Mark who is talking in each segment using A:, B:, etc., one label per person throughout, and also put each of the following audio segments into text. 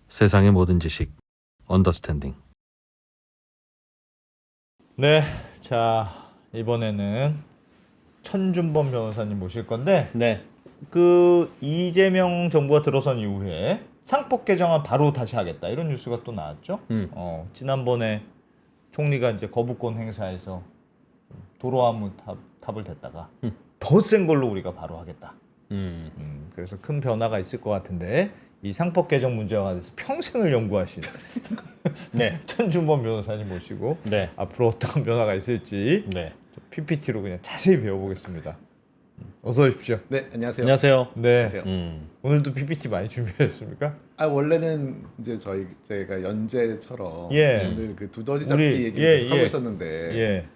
A: 세상의 모든 지식 언더스탠딩.
B: 네, 자 이번에는 천준범 변호사님 모실 건데
C: 네.
B: 그 이재명 정부가 들어선 이후에 상법 개정안 바로 다시 하겠다 이런 뉴스가 또 나왔죠. 지난번에 총리가 이제 거부권 행사해서 도로아무 탑을 댔다가 더 센 걸로 우리가 바로 하겠다. 그래서 큰 변화가 있을 것 같은데 이 상법 개정 문제와 관해서 평생을 연구하시는
C: 네.
B: 천준범 변호사님 모시고
C: 네.
B: 앞으로 어떤 변화가 있을지
C: 네.
B: PPT로 그냥 자세히 배워보겠습니다. 어서 오십시오.
D: 네, 안녕하세요.
C: 안녕하세요.
B: 네.
D: 안녕하세요.
B: 오늘도 PPT 많이 준비하셨습니까?
D: 원래는 이제 제가 연재처럼
B: 예.
D: 오늘 그 두더지 잡기
B: 우리,
D: 얘기를
B: 예,
D: 하고
B: 예.
D: 있었는데
B: 예.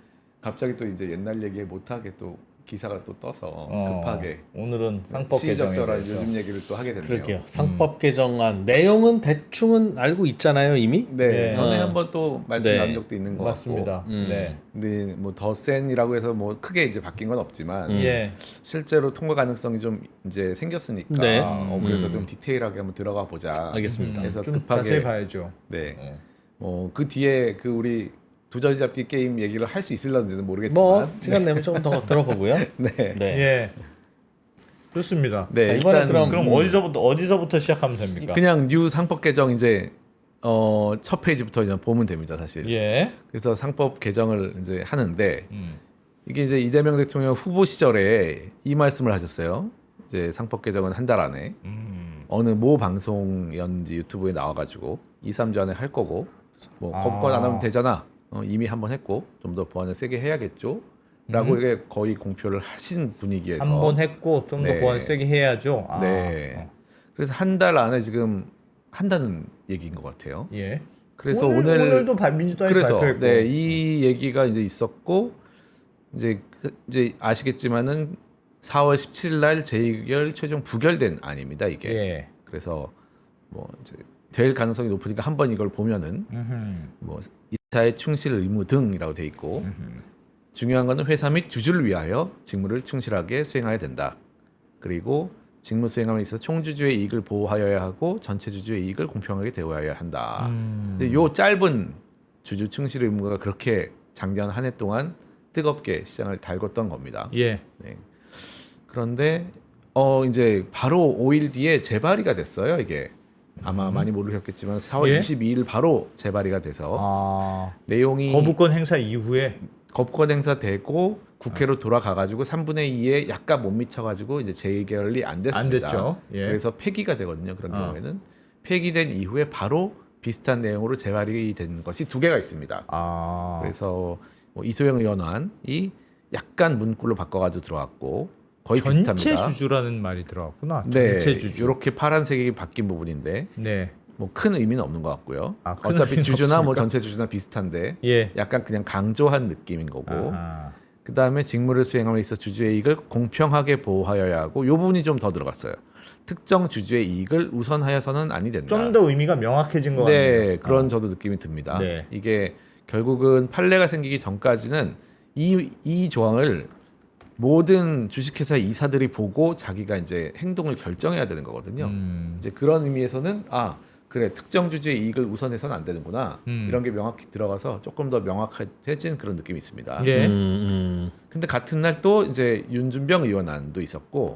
D: 갑자기 또 이제 옛날 얘기 못하게 또 기사가 또 떠서 급하게
B: 오늘은 상법 개정에
D: 시적절한
B: 대해서.
D: 요즘 얘기를 또 하게 됐네요.
C: 그러게요. 상법 개정안 내용은 대충은 알고 있잖아요, 이미.
D: 네,
B: 네.
D: 전에 한번 또 말씀
C: 네.
D: 나눈 적도 있는 것
B: 맞습니다.
D: 같고.
B: 네.
D: 근데 뭐 더 센이라고 해서 뭐 크게 이제 바뀐 건 없지만
B: 예.
D: 실제로 통과 가능성이 좀 이제 생겼으니까
C: 네.
D: 그래서 좀 디테일하게 한번 들어가 보자.
C: 알겠습니다.
D: 그래서
B: 좀
D: 급하게
B: 자세히 봐야죠.
D: 네.
B: 네.
D: 그 뒤에 그 우리 두더지 잡기 게임 얘기를 할 수 있을런지는 모르겠지만
C: 뭐 시간 내면 조금 더 들어보고요.
D: 네.
C: 네.
B: 예. 좋습니다.
D: 네,
C: 자, 이번에
D: 일단
B: 그럼 어디서부터 시작하면 됩니까?
D: 그냥 뉴 상법 개정 이제 첫 페이지부터 그냥 보면 됩니다, 사실.
B: 예.
D: 그래서 상법 개정을 이제 하는데
B: 음.
D: 이게 이제 이재명 대통령 후보 시절에 이 말씀을 하셨어요. 이제 상법 개정은 한 달 안에 어느 모 방송연지 유튜브에 나와가지고 2, 3주 안에 할 거고 뭐 거부권 안 하면 되잖아. 이미 한번 했고 좀 더 보완을 세게 해야겠죠. 라고 이게 거의 공표를 하신 분위기에서
B: 한 번 했고 좀 더
D: 네.
B: 보완 세게 해야죠. 아.
D: 네. 그래서 한 달 안에 지금 한다는 얘기인 것 같아요.
B: 예.
D: 그래서
B: 오늘도 민주당에서
D: 그래서
B: 발표했고.
D: 네, 이 얘기가 이제 있었고 이제 아시겠지만은 4월 17일 날 재의결 최종 부결된 안입니다, 이게.
B: 예.
D: 그래서 뭐 이제 될 가능성이 높으니까 한번 이걸 보면은 뭐 이사의 충실 의무 등이라고 돼 있고 중요한 거는 회사 및 주주를 위하여 직무를 충실하게 수행해야 된다. 그리고 직무 수행함에 있어서 총주주의 이익을 보호하여야 하고 전체 주주의 이익을 공평하게 대우하여야 한다. 근데 요 짧은 주주 충실 의무가 그렇게 작년 한 해 동안 뜨겁게 시장을 달궜던 겁니다.
B: 예.
D: 네. 그런데 이제 바로 5일 뒤에 재발의가 됐어요. 이게 아마 많이 모르셨겠지만 4월
B: 예?
D: 22일 바로 재발의가 돼서
B: 아.
D: 내용이
B: 거부권 행사 이후에
D: 거부권 행사되고 국회로 돌아가가지고 3분의 2에 약간 못 미쳐가지고 이제 재의결이 안 됐습니다.
B: 안 됐죠. 예.
D: 그래서 폐기가 되거든요. 그런 경우에는 폐기된 이후에 바로 비슷한 내용으로 재발의된 것이 두 개가 있습니다.
B: 아.
D: 그래서 뭐 이소영 의원안이 약간 문구로 바꿔가지고 들어왔고 거의
B: 전체
D: 비슷합니다.
B: 주주라는 말이 들어갔구나.
D: 네,
B: 전체 주주.
D: 이렇게 파란색이 바뀐 부분인데
B: 네.
D: 뭐 큰 의미는 없는 것 같고요.
B: 아, 큰
D: 어차피
B: 의미는
D: 주주나 뭐
B: 없습니까?
D: 전체 주주나 비슷한데
B: 예.
D: 약간 그냥 강조한 느낌인 거고.
B: 아하.
D: 그 다음에 직무를 수행함에 있어 주주의 이익을 공평하게 보호하여야 하고 이 부분이 좀 더 들어갔어요. 특정 주주의 이익을 우선하여서는 아니 된다.
B: 좀 더 의미가 명확해진 것 같네요.
D: 네, 그런 저도 느낌이 듭니다.
B: 네.
D: 이게 결국은 판례가 생기기 전까지는 이 조항을 모든 주식회사 이사들이 보고 자기가 이제 행동을 결정해야 되는 거거든요. 이제 그런 의미에서는 그래 특정 주주의 이익을 우선해서는 안 되는구나 이런 게 명확히 들어가서 조금 더 명확해진 그런 느낌이 있습니다.
B: 예.
D: 근데 같은 날 또 이제 윤준병 의원안도 있었고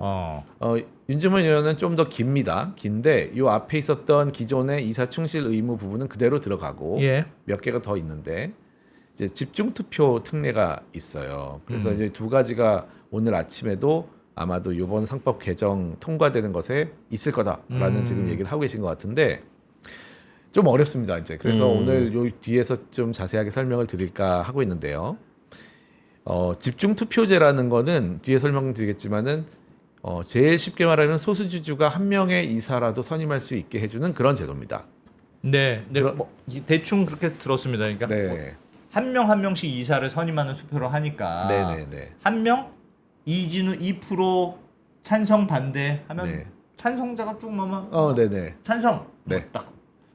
D: 윤준병 의원은 좀 더 깁니다. 긴데 요 앞에 있었던 기존의 이사 충실 의무 부분은 그대로 들어가고
B: 예.
D: 몇 개가 더 있는데 이제 집중 투표 특례가 있어요. 그래서 이제 두 가지가 오늘 아침에도 아마도 이번 상법 개정 통과되는 것에 있을 거다라는 지금 얘기를 하고 계신 것 같은데 좀 어렵습니다. 이제 그래서 오늘 요 뒤에서 좀 자세하게 설명을 드릴까 하고 있는데요. 집중 투표제라는 거는 뒤에 설명드리겠지만은 제일 쉽게 말하면 소수주주가 한 명의 이사라도 선임할 수 있게 해주는 그런 제도입니다.
B: 네. 네. 뭐, 대충 그렇게 들었습니다. 그러니까
D: 네,
B: 한 명 한 명씩 이사를 선임하는 투표를 하니까
D: 네.
B: 한 명 이진우 2% 찬성 반대하면
D: 네.
B: 찬성자가 쭉 넘어.
D: 네네.
B: 찬성.
D: 네.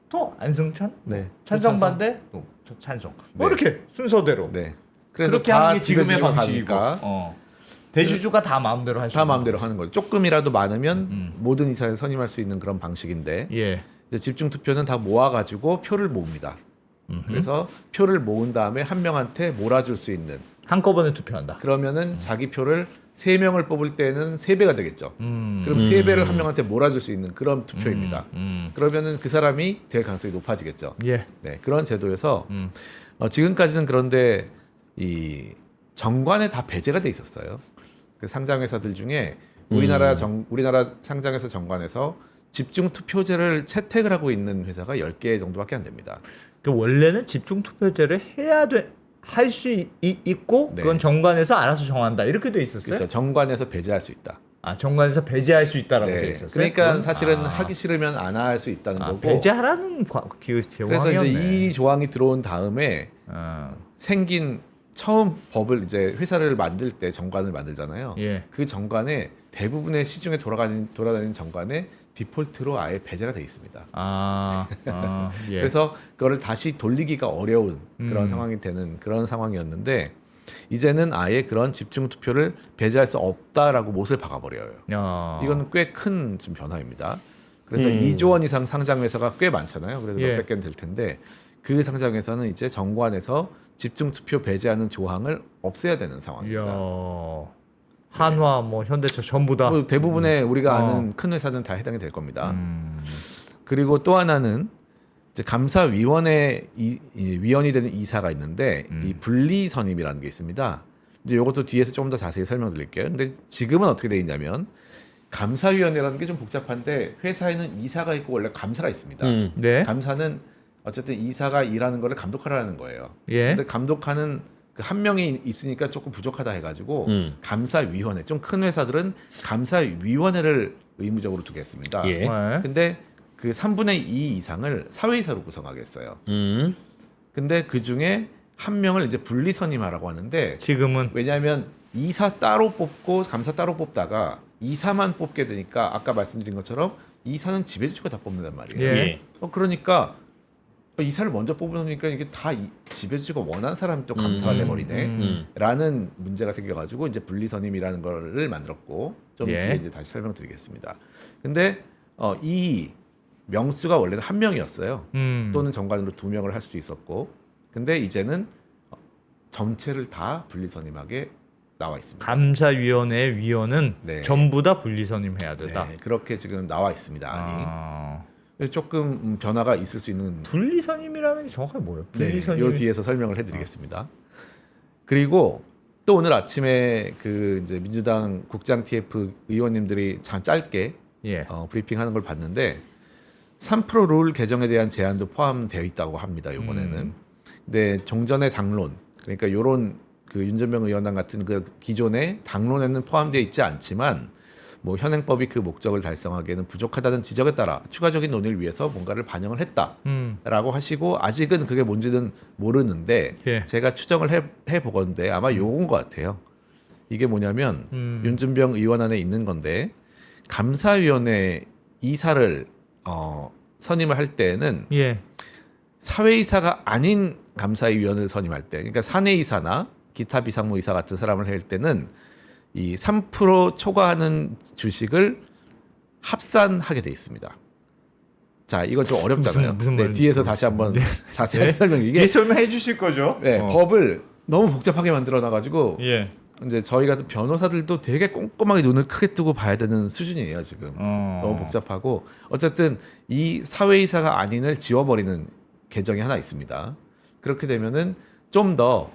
B: 또 안승찬.
D: 네.
B: 찬성
D: 찬성.
B: 반대. 또 찬성. 뭐
D: 네.
B: 이렇게 순서대로.
D: 네. 그래서
B: 그렇게
D: 다
B: 하는 게 지금의
D: 지그지그가
B: 방식이고.
D: 가니까
B: 대주주가 다 마음대로 할 수.
D: 다 마음대로 하는 거죠. 조금이라도 많으면 모든 이사를 선임할 수 있는 그런 방식인데
B: 예.
D: 이제 집중 투표는 다 모아가지고 표를 모읍니다. 그래서 표를 모은 다음에 한 명한테 몰아줄 수 있는.
B: 한꺼번에 투표한다.
D: 그러면은 자기 표를 3명을 뽑을 때는 3배가 되겠죠. 그럼 3배를 한 명한테 몰아줄 수 있는 그런 투표입니다. 그러면은 그 사람이 될 가능성이 높아지겠죠.
B: 예.
D: 네, 그런 제도에서 지금까지는 그런데 이 정관에 다 배제가 돼 있었어요. 그 상장 회사들 중에 우리나라 상장회사 정관에서 집중 투표제를 채택을 하고 있는 회사가 10개 정도밖에 안 됩니다.
B: 그 원래는 집중 투표제를 할 수 있고
D: 네.
B: 그건 정관에서 알아서 정한다 이렇게 돼 있었어요.
D: 그렇죠. 정관에서 배제할 수 있다.
B: 아 정관에서 배제할 수 있다라고 돼
D: 네.
B: 있었어요.
D: 그러니까
B: 그건?
D: 사실은
B: 아.
D: 하기 싫으면 안 할 수 있다는 거고.
B: 배제하라는
D: 그래서
B: 제왕이었네.
D: 이제 이 조항이 들어온 다음에 생긴 처음 법을 이제 회사를 만들 때 정관을 만들잖아요.
B: 예.
D: 그 정관에 대부분의 시중에 돌아다니는 정관에 디폴트로 아예 배제가 돼 있습니다.
B: 예.
D: 그래서 그거를 다시 돌리기가 어려운 그런 상황이 되는 그런 상황이었는데 이제는 아예 그런 집중 투표를 배제할 수 없다라고 못을 박아버려요. 이거는 꽤 큰 좀 변화입니다. 그래서 2조 원 이상 상장 회사가 꽤 많잖아요. 그래서
B: 예.
D: 몇백 개는 될 텐데 그 상장 회사는 이제 정관에서 집중 투표 배제하는 조항을 없애야 되는 상황입니다.
B: 한화 뭐 현대차 전부 다.
D: 뭐 대부분의 우리가 아는 큰 회사는 다 해당이 될 겁니다. 그리고 또 하나는 이제 감사위원회 위원이 되는 이사가 있는데 이 분리 선임이라는 게 있습니다. 이제 이것도 뒤에서 조금 더 자세히 설명드릴게요. 근데 지금은 어떻게 돼 있냐면 감사위원회라는 게 좀 복잡한데 회사에는 이사가 있고 원래 감사가 있습니다.
B: 네.
D: 감사는 어쨌든 이사가 일하는 거를 감독하라는 거예요.
B: 예.
D: 근데 감독하는 그 한 명이 있으니까 조금 부족하다 해가지고 감사위원회 좀 큰 회사들은 감사위원회를 의무적으로 두겠습니다.
C: 예.
B: 네.
D: 근데 그 3분의 2 이상을 사회이사로 구성하겠어요. 근데 그 중에 한 명을 이제 분리 선임하라고 하는데
B: 지금은
D: 왜냐하면 이사 따로 뽑고 감사 따로 뽑다가 이사만 뽑게 되니까 아까 말씀드린 것처럼 이사는 지배주가 다 뽑는단 말이에요.
B: 예.
D: 그러니까 이사를 먼저 뽑으니까 이게 다 지배주가 원하는 사람이 또 감사가 돼버리네 라는 문제가 생겨가지고 이제 분리선임이라는 거를 만들었고 좀
B: 예.
D: 뒤에 이제 다시 설명드리겠습니다. 근데 이 명수가 원래는 한 명이었어요. 또는 정관으로 2명을 할 수도 있었고 근데 이제는 전체를 다 분리선임하게 나와 있습니다.
B: 감사위원회 위원은
D: 네.
B: 전부 다 분리선임해야 된다.
D: 네, 그렇게 지금 나와 있습니다. 그래서 조금 변화가 있을 수 있는
B: 분리선임이라는 게 정확하게 뭐예요?
D: 네,
B: 분리선임.
D: 요 뒤에서 설명을 해드리겠습니다. 그리고 또 오늘 아침에 그 이제 민주당 국장 TF 의원님들이 참 짧게
B: 예.
D: 브리핑하는 걸 봤는데 3% 룰 개정에 대한 제안도 포함되어 있다고 합니다. 이번에는. 근데 종전의 당론 그러니까 요런 그 윤전병 의원단 같은 그 기존의 당론에는 포함되어 있지 않지만 뭐 현행법이 그 목적을 달성하기에는 부족하다는 지적에 따라 추가적인 논의를 위해서 뭔가를 반영을 했다라고 하시고 아직은 그게 뭔지는 모르는데
B: 예.
D: 제가 추정을 해 보건데 아마 요건 것 같아요. 이게 뭐냐면 윤준병 의원안에 있는 건데 감사위원회 이사를 선임을 할 때에는
B: 예.
D: 사회이사가 아닌 감사위원을 선임할 때, 그러니까 사내이사나 기타 비상무이사 같은 사람을 할 때는 이 3% 초과하는 주식을 합산하게 돼 있습니다. 자, 이건 좀 어렵잖아요.
B: 무슨
D: 네,
B: 말인지
D: 뒤에서 다시 한번 자세히
B: 네?
D: 설명.
B: 뒤에
D: 이게
B: 설명해 주실 거죠?
D: 네, 법을 너무 복잡하게 만들어 놔가지고
B: 예.
D: 이제 저희 같은 변호사들도 되게 꼼꼼하게 눈을 크게 뜨고 봐야 되는 수준이에요 지금. 너무 복잡하고 어쨌든 이 사회이사가 아닌을 지워버리는 개정이 하나 있습니다. 그렇게 되면은 좀 더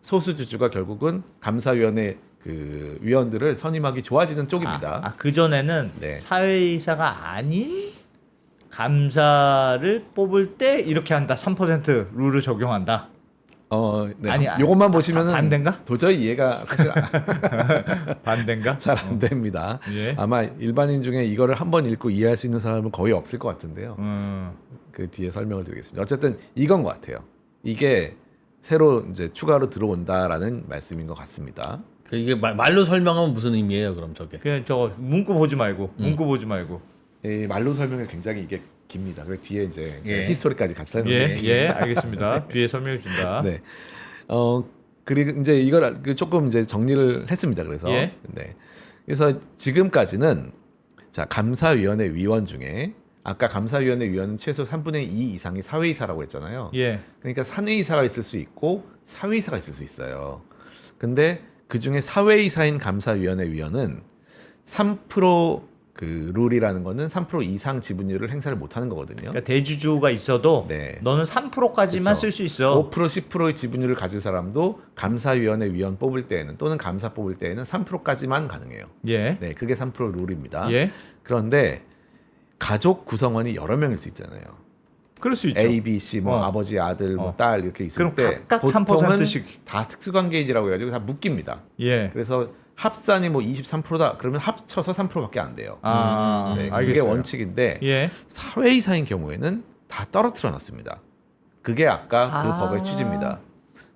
D: 소수주주가 결국은 감사위원회 그 위원들을 선임하기 좋아지는 쪽입니다.
B: 그 전에는
D: 네.
B: 사회이사가 아닌 감사를 뽑을 때 이렇게 한다. 3% 룰을 적용한다.
D: 네.
B: 아니,
D: 요것만 보시면은
B: 반대인가?
D: 도저히 이해가 사실
B: 반대인가?
D: 잘 안 됩니다.
B: 예.
D: 아마 일반인 중에 이거를 한번 읽고 이해할 수 있는 사람은 거의 없을 것 같은데요. 그 뒤에 설명을 드리겠습니다. 어쨌든 이건 것 같아요. 이게 새로 이제 추가로 들어온다라는 말씀인 것 같습니다.
C: 이게 말로 설명하면 무슨 의미예요? 그럼 저게?
B: 그냥 저거 문구 보지 말고 문구 보지 말고.
D: 이 말로 설명이 굉장히 이게 깁니다. 그리고 뒤에 이제
C: 예.
D: 히스토리까지 같이
B: 예,
D: 설명드릴게요.
B: 예, 알겠습니다. 뒤에 설명해 준다.
D: 네. 그리고 이제 이걸 조금 이제 정리를 했습니다. 그래서
B: 예.
D: 네. 그래서 지금까지는 자 감사위원회 위원 중에 아까 감사위원회 위원은 최소 3분의 2 이상이 사회이사라고 했잖아요.
B: 예.
D: 그러니까 사내이사가 있을 수 있고 사회이사가 있을 수 있어요. 근데 그 중에 사회이사인 감사위원회 위원은 3% 그 룰이라는 거는 3% 이상 지분율을 행사를 못하는 거거든요.
B: 그러니까 대주주가 있어도
D: 네.
B: 너는 3%까지만
D: 그쵸.
B: 쓸 수 있어.
D: 5% 10%의 지분율을 가진 사람도 감사위원회 위원 뽑을 때에는 또는 감사 뽑을 때에는 3%까지만 가능해요.
B: 예.
D: 네, 그게 3% 룰입니다.
B: 예.
D: 그런데 가족 구성원이 여러 명일 수 있잖아요.
B: 그럴 수 있죠.
D: A, B, C, 뭐
B: 어.
D: 아버지, 아들, 뭐
B: 어.
D: 딸 이렇게 있을
B: 그럼
D: 때
B: 각각
D: 보통은
B: 3%씩.
D: 다 특수관계인이라고 해가지고 다 묶입니다.
B: 예.
D: 그래서 합산이 뭐 23%다 그러면 합쳐서 3%밖에 안 돼요.
B: 아,
D: 네, 그게
B: 알겠어요.
D: 원칙인데
B: 예.
D: 사회이사인 경우에는 다 떨어뜨려 놨습니다. 그게 아까 그
B: 아.
D: 법의 취지입니다.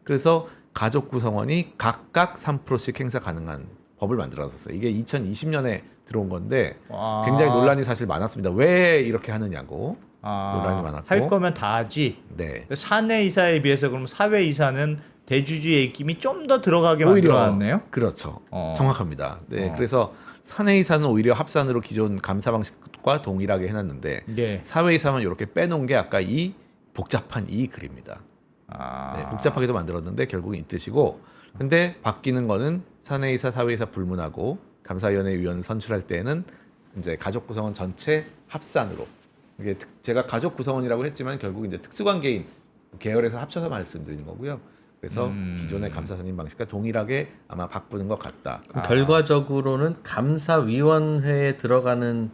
D: 그래서 가족 구성원이 각각 3%씩 행사 가능한 법을 만들어놨어요. 이게 2020년에 들어온 건데
B: 아.
D: 굉장히 논란이 사실 많았습니다. 왜 이렇게 하느냐고. 논란이 많았고.
B: 할 거면 다 하지.
D: 네.
B: 사내 이사에 비해서 그럼 사회 이사는 대주주의 입김이 좀 더 들어가게
D: 오히려
B: 만들어놨네요.
D: 그렇죠.
B: 어.
D: 정확합니다. 네.
B: 어.
D: 그래서 사내이사는 오히려 합산으로 기존 감사 방식과 동일하게 해놨는데
B: 예.
D: 사회이사만 이렇게 빼놓은 게 아까 이 복잡한 이 글입니다.
B: 아.
D: 네, 복잡하게도 만들었는데 결국은 이 뜻이고 근데 바뀌는 거는 사내이사, 사회이사 불문하고 감사위원회 위원을 선출할 때에는 이제 가족 구성원 전체 합산으로 이게 제가 가족 구성원이라고 했지만 결국 이제 특수관계인 계열에서 합쳐서 말씀드리는 거고요. 그래서 기존의 감사 선임 방식과 동일하게 아마 바꾸는 것 같다.
C: 그럼 결과적으로는 감사위원회에 들어가는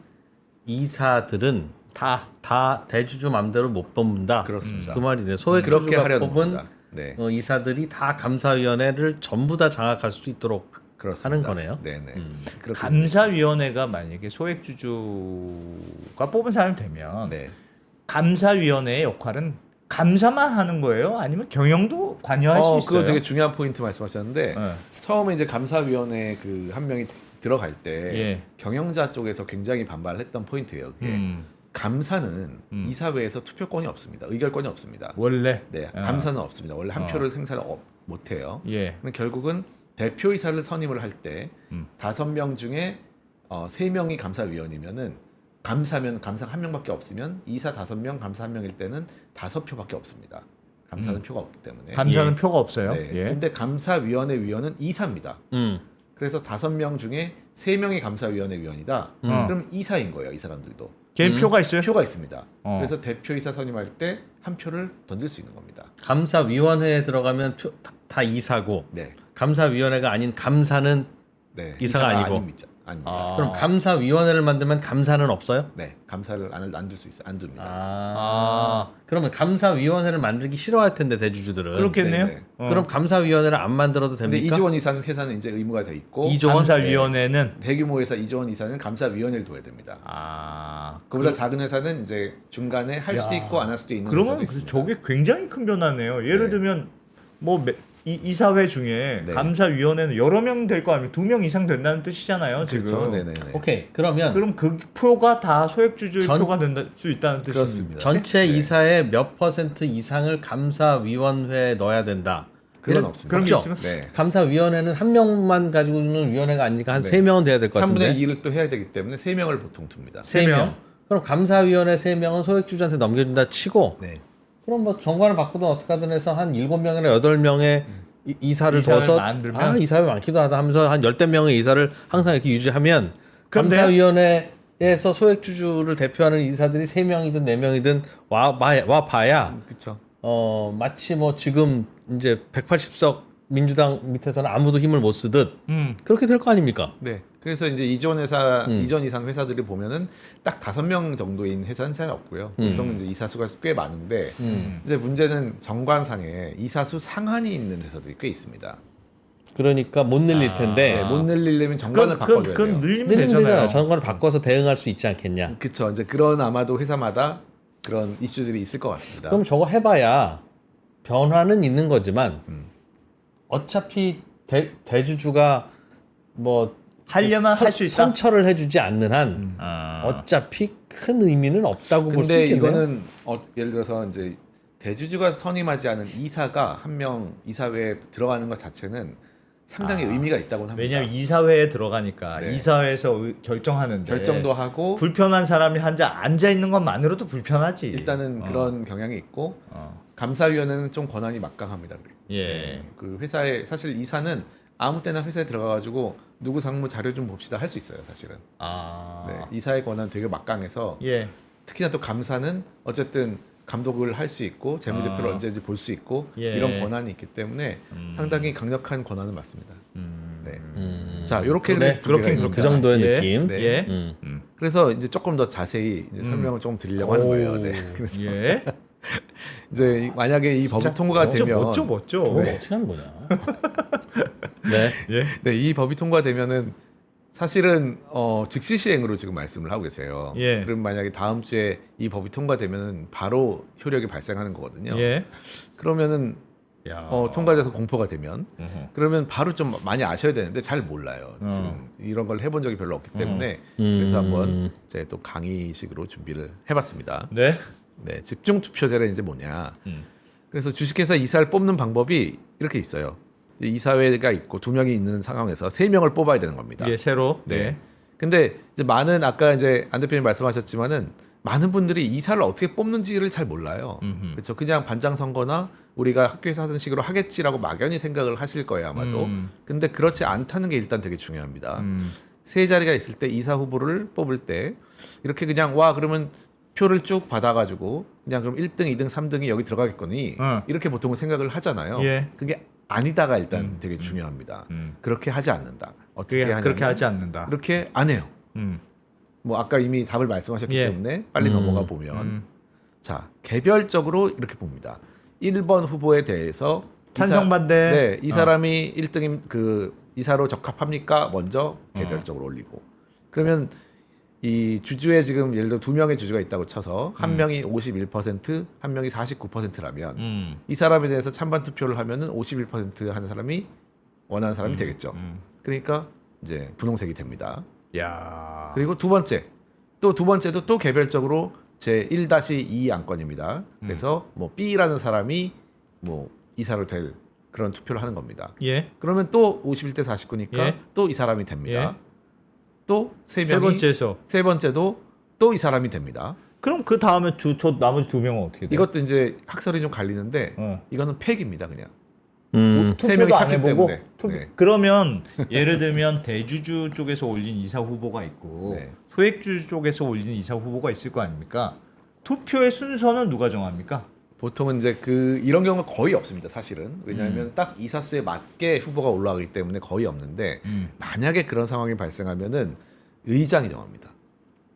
C: 이사들은 다 대주주 맘대로 못 뽑는다.
D: 그렇습니다.
C: 그 말이네.
D: 그렇게
C: 소액주주가
D: 하려는
C: 뽑은
D: 겁니다. 네,
C: 이사들이 다 감사위원회를 전부 다 장악할 수 있도록
D: 그렇습니다.
C: 하는 거네요.
D: 네네. 그렇게
B: 감사위원회가 만약에 소액주주가 뽑은 사람이 되면
D: 네.
B: 감사위원회의 역할은 감사만 하는 거예요? 아니면 경영도 관여할 수 있어요?
D: 그거 되게 중요한 포인트 말씀하셨는데
B: 네.
D: 처음에 이제 감사위원회 그 한 명이 들어갈 때
B: 예.
D: 경영자 쪽에서 굉장히 반발했던 포인트예요. 그게 감사는 이사회에서 투표권이 없습니다. 의결권이 없습니다.
B: 원래
D: 네,
B: 어.
D: 감사는 없습니다. 원래 한 표를 행사를 못 해요.
B: 예.
D: 그럼 결국은 대표이사를 선임을 할 때 5명 중에 3명이 감사위원이면은 감사면 감사 1명밖에 없으면 이사 5명, 감사 1명일 때는 5표밖에 없습니다. 감사는 표가 없기 때문에.
B: 감사는
C: 예.
B: 표가 없어요.
D: 네.
B: 예.
D: 근데 감사위원회 위원은 이사입니다. 그래서 5명 중에 3명이 감사위원회 위원이다. 그럼 이사인 거예요, 이 사람들도.
B: 개인 표가 있어요?
D: 표가 있습니다.
B: 어.
D: 그래서 대표이사 선임할 때 한 표를 던질 수 있는 겁니다.
C: 감사위원회에 들어가면 다 이사고
D: 네.
C: 감사위원회가 아닌 감사는
D: 네.
C: 이사가 아니고.
D: 아닙니다.
C: 그럼 감사위원회를 만들면 감사는 없어요?
D: 네. 감사를 안 둘 수 있어요. 안 둡니다.
C: 그러면 감사위원회를 만들기 싫어할 텐데 대주주들은.
B: 그렇겠네요.
D: 네, 네.
C: 그럼 감사위원회를 안 만들어도
D: 근데
C: 됩니까?
D: 이조원 이사는 회사는 이제 의무가 돼 있고
C: 이조원?
B: 감사위원회는
D: 대규모 회사 이조원 이사는 감사위원회를 둬야 됩니다.
B: 아
D: 그보다 작은 회사는 이제 중간에 할 수도
B: 야.
D: 있고 안 할 수도 있는
B: 그러면
D: 회사도 있습니다.
B: 저게 굉장히 큰 변화네요. 예를
D: 네.
B: 들면 뭐 이사회 중에
D: 네.
B: 감사위원회는 여러 명 될 거 아니면 2명 이상 된다는 뜻이잖아요.
D: 그렇죠.
B: 지금.
D: 네네네.
C: 오케이. 그러면
B: 그럼 그 표가 다 소액주주의
C: 전-
B: 표가 된다 수 있다는 뜻입니다.
D: 그렇습니다.
C: 전체
D: 네.
C: 이사의 몇 % 이상을 감사위원회에 넣어야 된다.
D: 그건
C: 이런-
D: 없습니다.
B: 그런 게
C: 없죠?
B: 있으면
D: 네.
C: 감사위원회는 한 명만 가지고는 위원회가 아니니까 한
D: 네.
C: 3명은 돼야 될 것 같은데.
D: 3분의 2를 또 해야 되기 때문에 3명을 보통 둡니다.
C: 3명. 그럼 감사위원회 3명은 소액주주한테 넘겨준다 치고
D: 네.
C: 그럼 뭐 정관을 바꾸든 어떻게 하든 해서 한 7명이나 8명의 이사를
B: 이사를
C: 둬서
B: 만들면?
C: 이사회 많기도 하다 하면서 한 10대 명의 이사를 항상 이렇게 유지하면
B: 근데-
C: 감사위원회에서 소액주주를 대표하는 이사들이 3명이든 4명이든 와 봐야
D: 그렇죠.
C: 마치 뭐 지금 이제 180석 민주당 밑에서는 아무도 힘을 못 쓰듯 그렇게 될 거 아닙니까?
D: 네. 그래서 이제 이전 회사, 이전 이상 회사들이 보면은 딱 5명 정도인 회사는 잘 없고요. 보통 이제 이사 수가 꽤 많은데 이제 문제는 정관상에 이사 수 상한이 있는 회사들이 꽤 있습니다.
C: 그러니까 못 늘릴 텐데
D: 네, 못 늘리려면 정관을 바꿔줘야
B: 그건
D: 돼요.
B: 늘리면
C: 늘리면
B: 되잖아요.
C: 되잖아요. 정관을 바꿔서 대응할 수 있지 않겠냐?
D: 그렇죠. 이제 그런 아마도 회사마다 그런 이슈들이 있을 것 같습니다.
C: 그럼 저거 해봐야 변화는 있는 거지만 어차피 대주주가 뭐
B: 하려면 할 수 있다.
C: 선처를 해주지 않는 한 어차피 큰 의미는 없다고 볼 수
D: 근데
C: 있겠네요.
D: 이거는 예를 들어서 이제 대주주가 선임하지 않은 이사가 한 명 이사회에 들어가는 것 자체는 상당히 의미가 있다고 합니다.
B: 왜냐하면 이사회에 들어가니까
D: 네.
B: 이사회에서 결정하는데
D: 결정도 하고
B: 불편한 사람이 앉아 있는 것만으로도 불편하지.
D: 일단은
B: 어.
D: 그런 경향이 있고
B: 어.
D: 감사위원회는 좀 권한이 막강합니다.
B: 예.
D: 네. 그 회사에 사실 이사는 아무 때나 회사에 들어가가지고 누구 상무 자료 좀 봅시다 할 수 있어요, 사실은.
B: 아.
D: 네. 이사의 권한 되게 막강해서
B: 예.
D: 특히나 또 감사는 어쨌든 감독을 할 수 있고 재무제표를
B: 아.
D: 언제든지 볼 수 있고
B: 예.
D: 이런 권한이 있기 때문에 상당히 강력한 권한은 맞습니다. 네. 자, 이렇게
C: 네,
B: 그렇긴
C: 그 정도의
B: 예.
C: 느낌.
D: 네.
B: 예.
D: 그래서 이제 조금 더 자세히 이제 설명을 좀 드리려고 하는 거예요. 네. 그래서
B: 예.
D: 이제 만약에 이 법이 통과가
B: 진짜
D: 되면
B: 멋져.
C: 저거 어떻게 하는 거냐? 네.
B: 예.
D: 네, 이 법이 통과되면은 사실은 즉시 시행으로 지금 말씀을 하고 계세요.
B: 예.
D: 그럼 만약에 다음 주에 이 법이 통과되면은 바로 효력이 발생하는 거거든요.
B: 예.
D: 그러면은
B: 야.
D: 통과돼서 공포가 되면
B: 어허.
D: 그러면 바로 좀 많이 아셔야 되는데 잘 몰라요. 지금 이런 걸 해본 적이 별로 없기 때문에 그래서 한번 제가 또 강의식으로 준비를 해봤습니다.
B: 네.
D: 네, 집중 투표제는 이제 뭐냐?
B: 음.
D: 그래서 주식회사 이사를 뽑는 방법이 이렇게 있어요. 이사회가 있고 2명이 있는 상황에서 3명을 뽑아야 되는 겁니다.
B: 예, 새로.
D: 네.
B: 예.
D: 근데 이제 많은 아까 이제 안 대표님 말씀하셨지만은 많은 분들이 이사를 어떻게 뽑는지를 잘 몰라요.
B: 음흠.
D: 그렇죠. 그냥 반장 선거나 우리가 학교에서 하던 식으로 하겠지라고 막연히 생각을 하실 거예요 아마도. 근데 그렇지 않다는 게 일단 되게 중요합니다. 세 자리가 있을 때 이사 후보를 뽑을 때 이렇게 그냥 와 그러면 표를 쭉 받아가지고 그냥 그럼 1등, 2등, 3등이 여기 들어가겠거니 이렇게 보통은 생각을 하잖아요.
B: 예.
D: 그게 아니다가 일단 되게 중요합니다. 그렇게 하지 않는다. 어떻게 하냐면
B: 그렇게 하지 않는다.
D: 그렇게 안 해요.
B: 음.
D: 뭐 아까 이미 답을 말씀하셨기
B: 예.
D: 때문에 빨리 넘어가 보면 자 개별적으로 이렇게 봅니다. 1번 후보에 대해서
B: 찬성 반대.
D: 네, 이 사람이 1등인 그 이사로 적합합니까? 먼저 개별적으로 올리고 그러면 이 주주에 지금 예를 들어 2명의 주주가 있다고 쳐서 한 명이 51%, 한 명이 49%라면 이 사람에 대해서 찬반 투표를 하면은 51% 하는 사람이 원하는 사람이 되겠죠. 그러니까 이제 분홍색이 됩니다.
B: 야.
D: 그리고 두 번째도 또 개별적으로 제 1-2 안건입니다. 그래서 뭐 B라는 사람이 뭐 이사로 될 그런 투표를 하는 겁니다.
B: 예.
D: 그러면 또 51대 49니까
B: 예.
D: 또 이 사람이 됩니다.
B: 예.
D: 또 세
B: 세
D: 명이
B: 번째에서.
D: 세 번째도 또 이 사람이 됩니다.
B: 그럼 그 다음에 저 나머지 2명은 어떻게 돼요?
D: 이것도 이제 학설이 좀 갈리는데 이거는 팩입니다, 그냥. 세 명이
B: 투표도 안
D: 찾기
B: 해보고
D: 때문에. 네.
B: 그러면 예를 들면 대주주 쪽에서 올린 이사 후보가 있고
D: 네.
B: 소액주주 쪽에서 올린 이사 후보가 있을 거 아닙니까? 투표의 순서는 누가 정합니까?
D: 보통은 이제 이런 경우가 거의 없습니다, 사실은. 왜냐하면 딱 이사수에 맞게 후보가 올라가기 때문에 거의 없는데 만약에 그런 상황이 발생하면은 의장이 정합니다.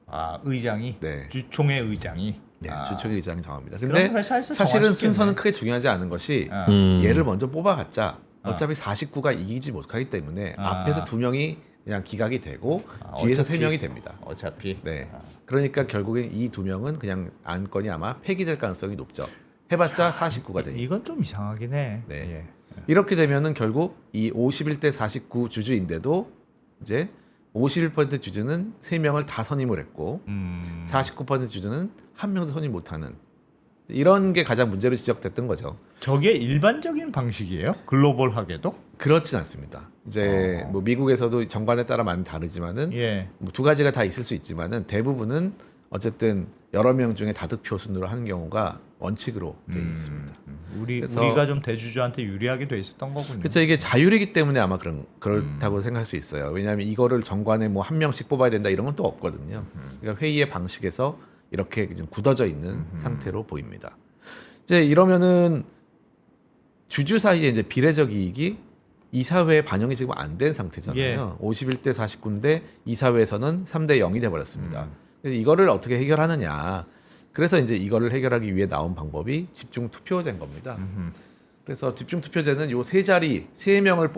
B: 아, 의장이
D: 네.
B: 주총회 의장이.
D: 네,
B: 아.
D: 주총회 의장이 정합니다.
B: 그럼
D: 근데
B: 회사에서
D: 사실은
B: 정할 수
D: 순서는
B: 있겠네.
D: 크게 중요하지 않은 것이
B: 아.
D: 얘를 먼저 뽑아봤자 어차피 49가 이기지 못하기 때문에
B: 아.
D: 앞에서 2명이 그냥 기각이 되고 뒤에서
B: 어차피.
D: 3명이 됩니다.
B: 어차피.
D: 네. 그러니까 결국엔 이 2명은 그냥 안건이 아마 폐기될 가능성이 높죠. 해봤자 49가 되니까.
B: 이건 좀 이상하긴 해.
D: 네.
B: 예.
D: 이렇게 되면은 결국 이 51대 49 주주인데도 이제 51% 주주는 3명을 다 선임을 했고 49% 주주는 한 명도 선임 못하는 이런 게 가장 문제로 지적됐던 거죠.
B: 저게 일반적인 방식이에요? 글로벌하게도?
D: 그렇진 않습니다. 이제 뭐 미국에서도 정관에 따라 많이 다르지만은
B: 예.
D: 뭐 두 가지가 다 있을 수 있지만은 대부분은 어쨌든 여러 명 중에 다득표 순으로 하는 경우가 원칙으로 되어 있습니다. 그래서-
B: 우리가 좀 대주주한테 유리하게 돼 있었던 거군요.
D: 그렇죠. 이게 자율이기 때문에 아마 그렇다고 생각할 수 있어요. 왜냐하면 이거를 정관에 뭐 한 명씩 뽑아야 된다 이런 건 또 없거든요. 그러니까 회의의 방식에서 이렇게 좀 굳어져 있는 상태로 보입니다. 이제 이러면은 주주 사이에 이제 비례적 이익이 이사회에 반영이 지금 안 된 상태잖아요. 51대 49인데 이사회에서는 3대 0이 돼 버렸습니다. 그래서 이거를 어떻게 해결하느냐. 그래서 이제 이거를 해결하기 위해 나온 방법이 집중 투표제인 겁니다. 그래서 집중 투표제는 요 세 자리 3명을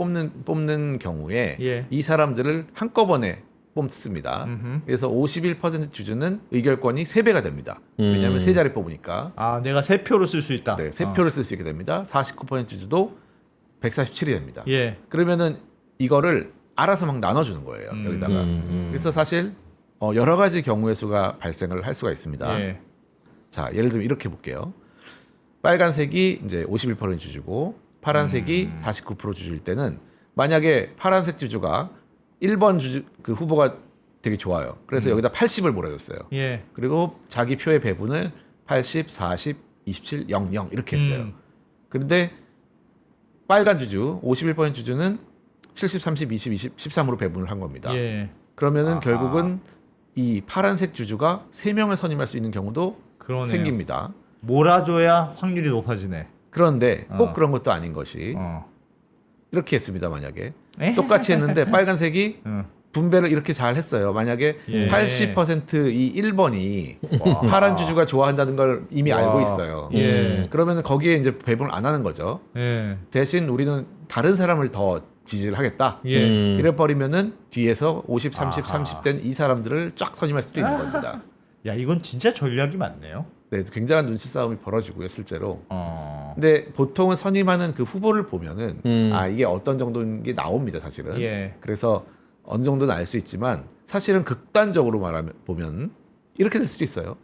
D: 뽑는 경우에
B: 예.
D: 이 사람들을 한꺼번에 뽑습니다. 그래서 51% 주주는 의결권이 3배가 됩니다. 왜냐하면 세 자리 뽑으니까
B: 아, 내가 세 표로 쓸 수 있다.
D: 네, 세 표를 쓸 수 있게 됩니다. 49% 주주도 147이 됩니다.
B: 예.
D: 그러면은 이거를 알아서 막 나눠주는 거예요. 여기다가. 그래서 사실 여러 가지 경우의 수가 발생을 할 수가 있습니다.
B: 예.
D: 자, 예를 들면 이렇게 볼게요. 빨간색이 이제 51% 주주고 파란색이 49% 주주일 때는 만약에 파란색 주주가 1번 주주 그 후보가 되게 좋아요. 그래서 여기다 80을 몰아줬어요.
B: 예.
D: 그리고 자기 표의 배분을 80, 40, 27, 0, 0 이렇게 했어요. 그런데 빨간 주주 51% 주주는 70, 30, 20, 20, 13으로 배분을 한 겁니다.
B: 예.
D: 그러면은 결국은 이 파란색 주주가 3명을 선임할 수 있는 경우도
B: 그러네요.
D: 생깁니다.
B: 몰아줘야 확률이 높아지네.
D: 그런데 꼭 그런 것도 아닌 것이
B: 어.
D: 이렇게 했습니다. 만약에
B: 에?
D: 똑같이 했는데 빨간색이 분배를 이렇게 잘 했어요. 만약에
B: 예.
D: 80%이 1번이 파란 주주가 좋아한다는 걸 이미
B: 와.
D: 알고 있어요.
B: 예.
D: 그러면 거기에 이제 배분을 안 하는 거죠.
B: 예.
D: 대신 우리는 다른 사람을 더 지지를 하겠다.
B: 예.
D: 이래 버리면은 뒤에서 50, 30, 30 된 이 사람들을 쫙 선임할 수도 있는 겁니다.
B: 야, 이건 진짜 전략이 많네요.
D: 네, 굉장한 눈치 싸움이 벌어지고요, 실제로.
B: 어.
D: 근데 보통은 선임하는 그 후보를 보면은 아 이게 어떤 정도인 게 나옵니다, 사실은.
B: 예.
D: 그래서 어느 정도는 알 수 있지만 사실은 극단적으로 말하면 보면 이렇게 될 수도 있어요.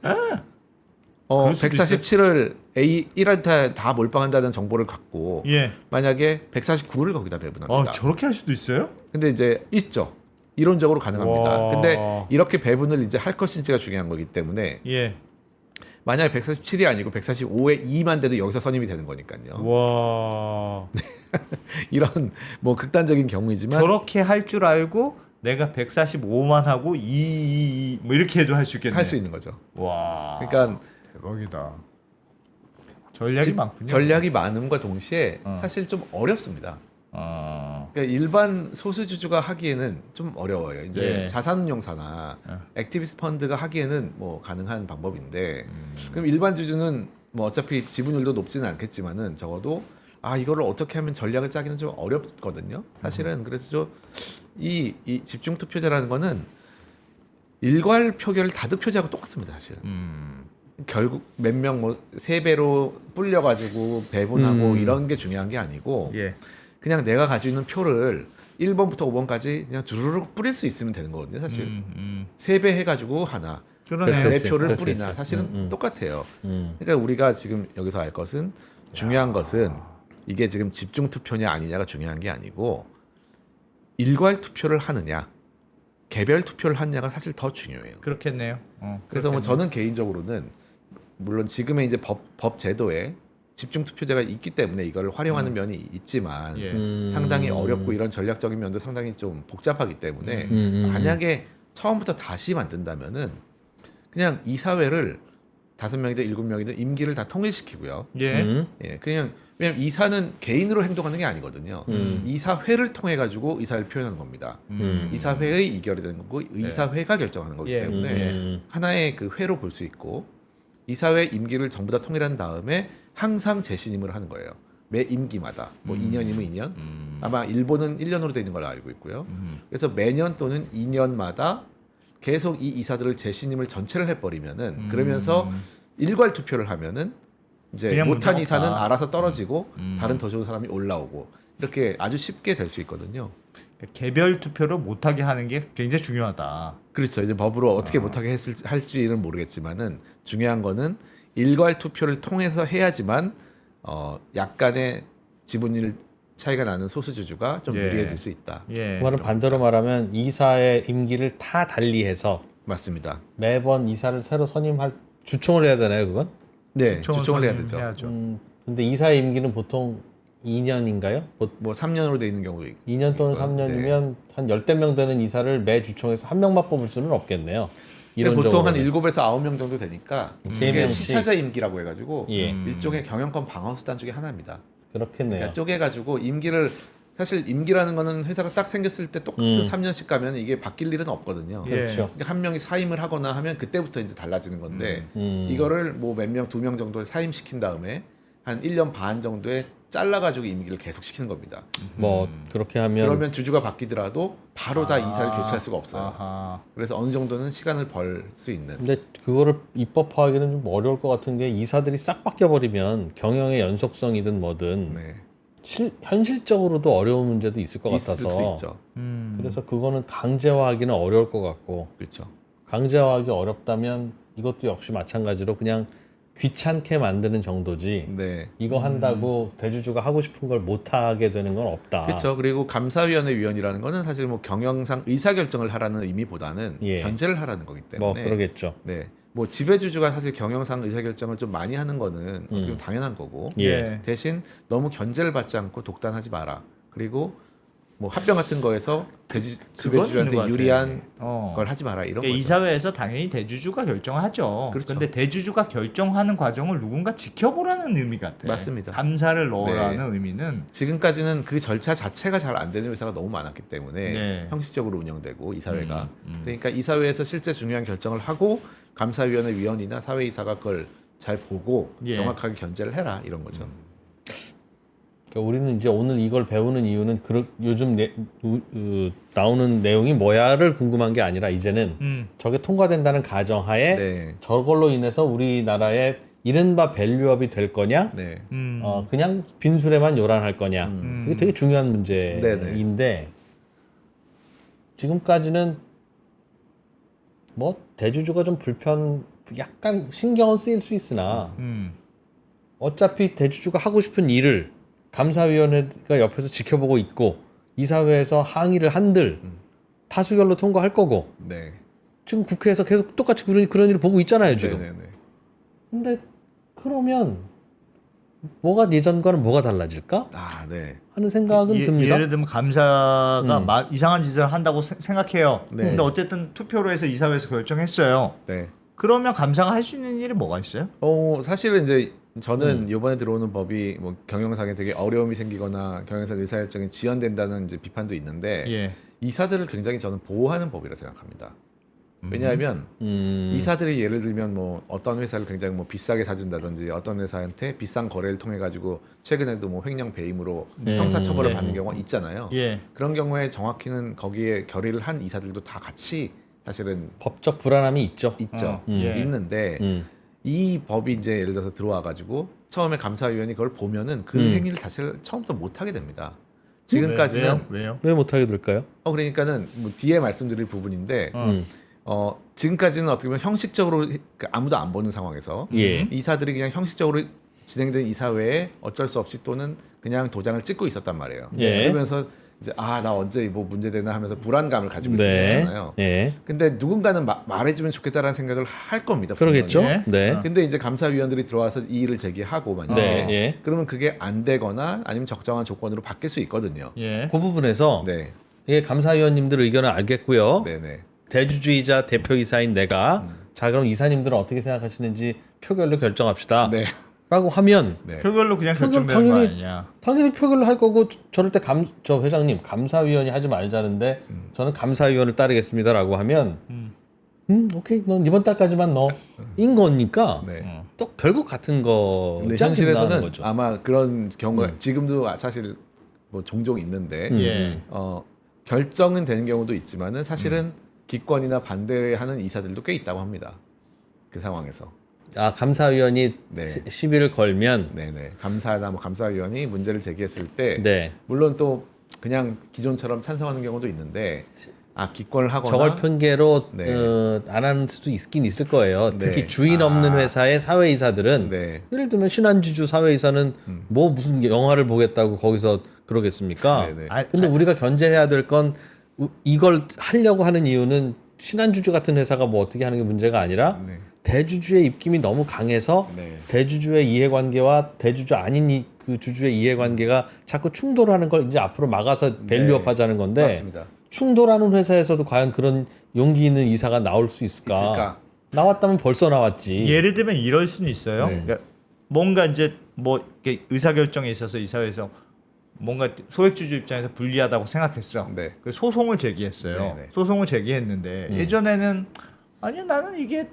B: 그럴 수도
D: 147을 A 1한테 다 몰빵한다는 정보를 갖고
B: 예.
D: 만약에 149를 거기다 배분합니다.
B: 저렇게 할 수도 있어요?
D: 근데 이제 있죠. 이론적으로 가능합니다.
B: 와.
D: 근데 이렇게 배분을 이제 할 것인지가 중요한 거기 때문에
B: 예.
D: 만약에 147이 아니고 145에 2만 돼도 여기서 선임이 되는 거니까요.
B: 와.
D: 이런 뭐 극단적인 경우이지만
B: 저렇게 할 줄 알고 내가 145만 하고 2, 뭐 이렇게 해도 할 수 있겠네.
D: 할 수 있는 거죠.
B: 와.
D: 그러니까
B: 대박이다. 전략이 많군요.
D: 전략이 많음과 동시에
B: 어.
D: 사실 좀 어렵습니다.
B: 어.
D: 그러니까 일반 소수주주가 하기에는 좀 어려워요. 이제
B: 예.
D: 자산운용사나
B: 어.
D: 액티비스트 펀드가 하기에는 뭐 가능한 방법인데 그럼 일반 주주는 뭐 어차피 지분율도 높지는 않겠지만은 적어도 아 이거를 어떻게 하면 전략을 짜기는 좀 어렵거든요. 사실은 그래서 이 집중 투표제라는 거는 일괄 표결 다득 표제하고 똑같습니다. 사실. 결국 몇 명 뭐 3배로 불려 가지고 배분하고 이런 게 중요한 게 아니고
B: 예.
D: 그냥 내가 가지고 있는 표를 1번부터 5번까지 그냥 주르륵 뿌릴 수 있으면 되는 거거든요, 사실. 3배 해가지고 하나,
B: 그러네.
D: 내
C: 그렇지,
D: 표를
C: 그렇지.
D: 뿌리나 사실은 똑같아요.
C: 음.
D: 그러니까 우리가 지금 여기서 알 것은 중요한 것은 이게 지금 집중 투표냐 아니냐가 중요한 게 아니고 일괄 투표를 하느냐, 개별 투표를 하느냐가 사실 더 중요해요.
B: 그렇겠네요.
D: 그래서 뭐
B: 그렇겠네요.
D: 저는 개인적으로는 물론 지금의 이제 법 제도에 집중 투표제가 있기 때문에 이걸 활용하는 면이 있지만
B: 예.
D: 상당히 어렵고 이런 전략적인 면도 상당히 좀 복잡하기 때문에 만약에 처음부터 다시 만든다면은 그냥 이사회를 5명이든 7명이든 임기를 다 통일시키고요.
B: 예.
D: 예, 그냥 왜냐면 이사는 개인으로 행동하는 게 아니거든요. 이사회를 통해 가지고 이사를 표현하는 겁니다. 이사회의 이결이 되는 거고 이사회가 결정하는 거기
B: 예.
D: 때문에 하나의 그 회로 볼 수 있고 이사회 임기를 전부 다 통일한 다음에 항상 재신임을 하는 거예요. 매 임기마다 뭐 2년이면 2년 아마 일본은 1년으로 되어 있는 걸로 알고 있고요. 그래서 매년 또는 2년마다 계속 이 이사들을 재신임을 전체를 해버리면은 그러면서 일괄 투표를 하면은 이제
B: 그냥
D: 못한
B: 문제
D: 이사는
B: 없다.
D: 알아서 떨어지고 다른 더 좋은 사람이 올라오고 이렇게 아주 쉽게 될 수 있거든요.
B: 개별 투표를 못하게 하는 게 굉장히 중요하다.
D: 그렇죠. 이제 법으로 어떻게 못하게 할지는 모르겠지만은 중요한 거는 일괄 투표를 통해서 해야지만 약간의 지분율 차이가 나는 소수주주가 좀
B: 예.
D: 유리해질 수 있다.
B: 예.
C: 그 말은 반대로 말하면 이사의 임기를 다 달리해서
D: 맞습니다.
C: 매번 이사를 새로 선임할 주총을 해야 되나요, 그건?
D: 네, 주총을 해야 되죠.
B: 해야죠.
C: 근데 이사의 임기는 보통 2년인가요?
D: 뭐 3년으로 돼 있는 경우도 있고.
C: 2년 또는 3년이면 한 10대 명 되는 이사를 매 주총에서 한 명만 뽑을 수는 없겠네요.
D: 근데 보통 한
C: 이론적으로는.
D: 7에서 9명 정도 되니까
C: 세
D: 이게
C: 명씩.
D: 시차제 임기라고 해가지고
C: 예.
D: 일종의 경영권 방어 수단 중에 하나입니다.
C: 그렇겠네요.
D: 그러니까 쪼개가지고 임기를 사실 임기라는 거는 회사가 딱 생겼을 때 똑같은 3년씩 가면 이게 바뀔 일은 없거든요.
B: 예.
C: 그렇죠.
D: 그러니까 한 명이 사임을 하거나 하면 그때부터 이제 달라지는 건데
C: 음.
D: 이거를 뭐 몇 명, 2명 정도를 사임시킨 다음에 한 1년 반 정도에 잘라가지고 임기를 계속 시키는 겁니다.
C: 뭐 그렇게 하면
D: 그러면 주주가 바뀌더라도 바로 다 이사를 교체할 수가 없어요.
B: 아하.
D: 그래서 어느 정도는 시간을 벌 수 있는.
C: 근데 그거를 입법화하기는 좀 어려울 것 같은 게 이사들이 싹 바뀌어버리면 경영의 연속성이든 뭐든
D: 네.
C: 현실적으로도 어려운 문제도 있을 것
D: 있을 수
C: 같아서
D: 있죠.
C: 그래서 그거는 강제화하기는 어려울 것 같고
D: 그렇죠.
C: 강제화하기 어렵다면 이것도 역시 마찬가지로 그냥 귀찮게 만드는 정도지.
D: 네.
C: 이거 한다고 대주주가 하고 싶은 걸 못 하게 되는 건 없다.
D: 그렇죠. 그리고 감사위원회 위원이라는 거는 사실 뭐 경영상 의사결정을 하라는 의미보다는
C: 예.
D: 견제를 하라는 거기
C: 뭐
D: 때문에
C: 그러겠죠.
D: 네. 뭐 지배주주가 사실 경영상 의사결정을 좀 많이 하는 거는 어떻게 보면 당연한 거고
C: 예.
D: 대신 너무 견제를 받지 않고 독단하지 마라. 그리고 뭐 합병 같은 거에서
B: 그건 있는 것
D: 지배주주한테
B: 같아.
D: 유리한
B: 어.
D: 걸 하지 마라 이런
B: 그러니까
D: 거죠.
B: 이사회에서 당연히 대주주가 결정하죠.
D: 그렇죠.
B: 근데 대주주가 결정하는 과정을 누군가 지켜보라는 의미 같아.
D: 맞습니다.
B: 감사를 넣으라는
D: 네.
B: 의미는
D: 지금까지는 그 절차 자체가 잘 안 되는 회사가 너무 많았기 때문에
B: 네.
D: 형식적으로 운영되고 이사회가
B: 음.
D: 그러니까 이사회에서 실제 중요한 결정을 하고 감사위원회 위원이나 사회이사가 그걸 잘 보고
B: 예.
D: 정확하게 견제를 해라 이런 거죠.
C: 그러니까 우리는 이제 오늘 이걸 배우는 이유는 요즘 나오는 내용이 뭐야를 궁금한 게 아니라 이제는 저게 통과된다는 가정하에
D: 네.
C: 저걸로 인해서 우리나라의 이른바 밸류업이 될 거냐,
D: 네.
C: 그냥 빈술에만 요란할 거냐, 그게 되게 중요한 문제인데
D: 네네.
C: 지금까지는 뭐 대주주가 좀 약간 신경은 쓰일 수 있으나 어차피 대주주가 하고 싶은 일을 감사위원회가 옆에서 지켜보고 있고 이사회에서 항의를 한들 다수결로 통과할 거고
D: 네.
C: 지금 국회에서 계속 똑같이 그런 일을 보고 있잖아요 지금.
D: 네네네.
C: 근데 그러면 뭐가 예전과는 뭐가 달라질까
D: 아, 네.
C: 하는 생각은 듭니다.
B: 예를 들면 감사가 이상한 짓을 한다고 생각해요.
D: 네.
B: 근데 어쨌든 투표로 해서 이사회에서 결정했어요.
D: 네.
B: 그러면 감사가 할 수 있는 일이 뭐가 있어요?
D: 사실은 이제 저는 이번에 들어오는 법이 뭐 경영상에 되게 어려움이 생기거나 경영상 의사결정이 지연된다는 이제 비판도 있는데
B: 예.
D: 이사들을 굉장히 저는 보호하는 법이라 생각합니다. 왜냐하면 이사들이 예를 들면 뭐 어떤 회사를 굉장히 뭐 비싸게 사준다든지 어떤 회사한테 비싼 거래를 통해 가지고 최근에도 뭐 횡령 배임으로 형사처벌을 받는 경우가 있잖아요.
B: 예.
D: 그런 경우에 정확히는 거기에 결의를 한 이사들도 다 같이 사실은
C: 법적 불안함이 있죠.
D: 있죠.
B: 예.
D: 있는데 이 법이 이제 예를 들어서 들어와 가지고 처음에 감사위원이 그걸 보면은 그 행위를 자체를 처음부터 못 하게 됩니다. 지금까지는
B: 왜요?
C: 왜 못하게 될까요?
D: 그러니까는 뭐 뒤에 말씀드릴 부분인데 지금까지는 어떻게 보면 형식적으로 아무도 안 보는 상황에서
C: 예.
D: 이사들이 그냥 형식적으로 진행된 이사회에 어쩔 수 없이 또는 그냥 도장을 찍고 있었단 말이에요.
C: 예.
D: 그러면서 이제 나 언제 뭐 문제되나 하면서 불안감을 가지고
C: 네.
D: 있었잖아요.
C: 예.
D: 근데 누군가는 말해주면 좋겠다라는 생각을 할 겁니다.
C: 그러겠죠.
D: 분명히.
C: 네.
D: 근데 이제 감사위원들이 들어와서 이 일을 제기하고 만약에
C: 네. 예.
D: 그러면 그게 안 되거나 아니면 적정한 조건으로 바뀔 수 있거든요.
B: 예.
C: 그 부분에서
D: 네,
C: 예, 감사위원님들 의견을 알겠고요.
D: 네, 네.
C: 대주주이자 대표이사인 내가 자 그럼 이사님들은 어떻게 생각하시는지 표결로 결정합시다.
D: 네.
C: 라고 하면
D: 네.
B: 표결로 그냥
C: 표결
B: 결정되는 거
C: 당연히-
B: 아니냐?
C: 당연히 표결로 할 거고 저럴 때 저 회장님 감사위원이 하지 말자는데 저는 감사위원을 따르겠습니다라고 하면 오케이 넌 이번 달까지만 넣어인 거니까
D: 네.
C: 또 결국 같은
D: 근데
C: 거지 않겠나는
D: 현실에서는
C: 거죠.
D: 아마 그런 경우가 지금도 사실 뭐 종종 있는데
B: 예.
D: 결정은 되는 경우도 있지만은 사실은 기권이나 반대하는 이사들도 꽤 있다고 합니다. 그 상황에서.
C: 감사위원이
D: 네.
C: 시비를 걸면
D: 네네. 감사나 뭐 감사위원이 문제를 제기했을 때
C: 네.
D: 물론 또 그냥 기존처럼 찬성하는 경우도 있는데 기권을 하거나
C: 저걸 핑계로
D: 네.
C: 안 하는 수도 있긴 있을 거예요. 특히
D: 네.
C: 주인 없는 회사의 사회이사들은
D: 네.
C: 예를 들면 신한지주 사회이사는 뭐 무슨 영화를 보겠다고 거기서 그러겠습니까?
D: 네네.
C: 근데 우리가 견제해야 될 건 이걸 하려고 하는 이유는 신한주주 같은 회사가 뭐 어떻게 하는 게 문제가 아니라
D: 네.
C: 대주주의 입김이 너무 강해서
D: 네.
C: 대주주의 이해관계와 대주주 아닌 그 주주의 이해관계가 자꾸 충돌하는 걸 이제 앞으로 막아서 밸류업 하자는 건데
D: 맞습니다.
C: 충돌하는 회사에서도 과연 그런 용기 있는 이사가 나올 수 있을까? 나왔다면 벌써 나왔지.
B: 예를 들면 이럴 수는 있어요.
D: 네.
B: 그러니까 뭔가 이제 뭐 이렇게 의사결정에 있어서 이사회에서 뭔가 소액주주 입장에서 불리하다고 생각했어.
D: 네.
B: 그 소송을 제기했어요.
D: 네, 네.
B: 소송을 제기했는데 예전에는 아니 나는 이게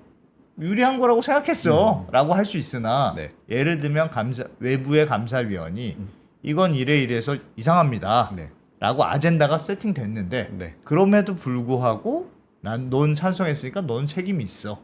B: 유리한 거라고 생각했어라고 할 수 있으나
D: 네.
B: 예를 들면 외부의 감사위원이 이건 이래서 이상합니다.
D: 네.
B: 라고 아젠다가 세팅됐는데
D: 네.
B: 그럼에도 불구하고 넌 찬성했으니까 넌 책임이 있어.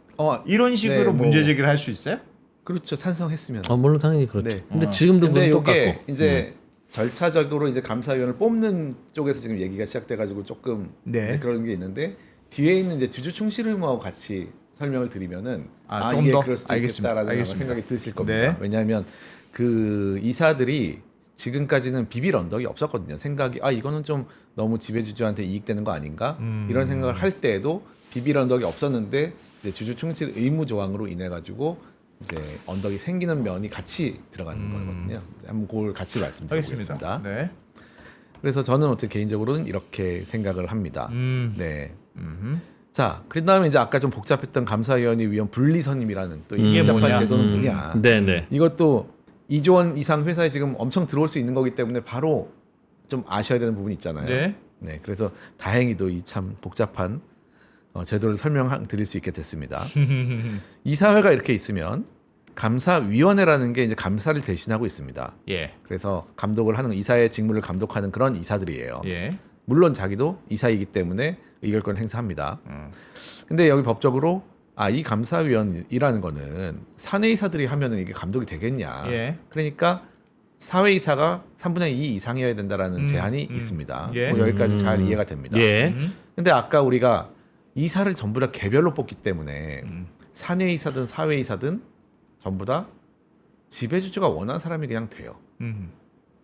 B: 이런 식으로
D: 네, 뭐-
B: 문제 제기를 할 수 있어요?
D: 그렇죠. 찬성했으면.
C: 물론 당연히 그렇죠.
D: 네.
C: 근데 지금도
D: 근데
C: 그건
D: 이게
C: 똑같고.
D: 이제 절차적으로 이제 감사위원을 뽑는 쪽에서 지금 얘기가 시작돼가지고 조금
B: 네.
D: 이제 그런 게 있는데 뒤에 있는 이제 주주 충실 의무하고 같이 설명을 드리면은
B: 좀
D: 이게
B: 더?
D: 그럴 수도
B: 알겠습니다.
D: 있겠다라는
B: 알겠습니다.
D: 생각이 드실 겁니다.
B: 네.
D: 왜냐하면 그 이사들이 지금까지는 비빌 언덕이 없었거든요. 생각이 이거는 좀 너무 지배주주한테 이익되는 거 아닌가 이런 생각을 할 때에도 비빌 언덕이 없었는데 이제 주주 충실 의무 조항으로 인해 가지고 이제 언덕이 생기는 면이 같이 들어가는 거거든요. 한번 그걸 같이 말씀드리겠습니다.
B: 알겠습니다. 네.
D: 그래서 저는 어떻게 개인적으로는 이렇게 생각을 합니다. 네.
B: 음흠.
D: 자, 그 다음에 이제 아까 좀 복잡했던 감사위원회 위원 분리선임이라는 또 이
B: 이게
D: 복잡한
B: 뭐냐?
D: 제도는 뭐냐?
C: 네네.
D: 이것도 2조 원 이상 회사에 지금 엄청 들어올 수 있는 거기 때문에 바로 좀 아셔야 되는 부분이 있잖아요.
B: 네.
D: 네, 그래서 다행히도 이 참 복잡한 제도를 설명드릴 수 있게 됐습니다. 이사회가 이렇게 있으면 감사위원회라는 게 이제 감사를 대신하고 있습니다.
B: 예.
D: 그래서 감독을 하는 이사의 직무를 감독하는 그런 이사들이에요.
B: 예.
D: 물론 자기도 이사이기 때문에 의결권을 행사합니다. 근데 여기 법적으로 이 감사위원이라는 거는 사내이사들이 하면은 이게 감독이 되겠냐?
B: 예.
D: 그러니까 사회이사가 3분의 2 이상이어야 된다라는 제한이 있습니다.
B: 예.
D: 뭐 여기까지 잘 이해가 됩니다.
C: 예.
D: 근데 아까 우리가 이사를 전부 다 개별로 뽑기 때문에 사내이사든 사회이사든 전부 다 지배주주가 원하는 사람이 그냥 돼요.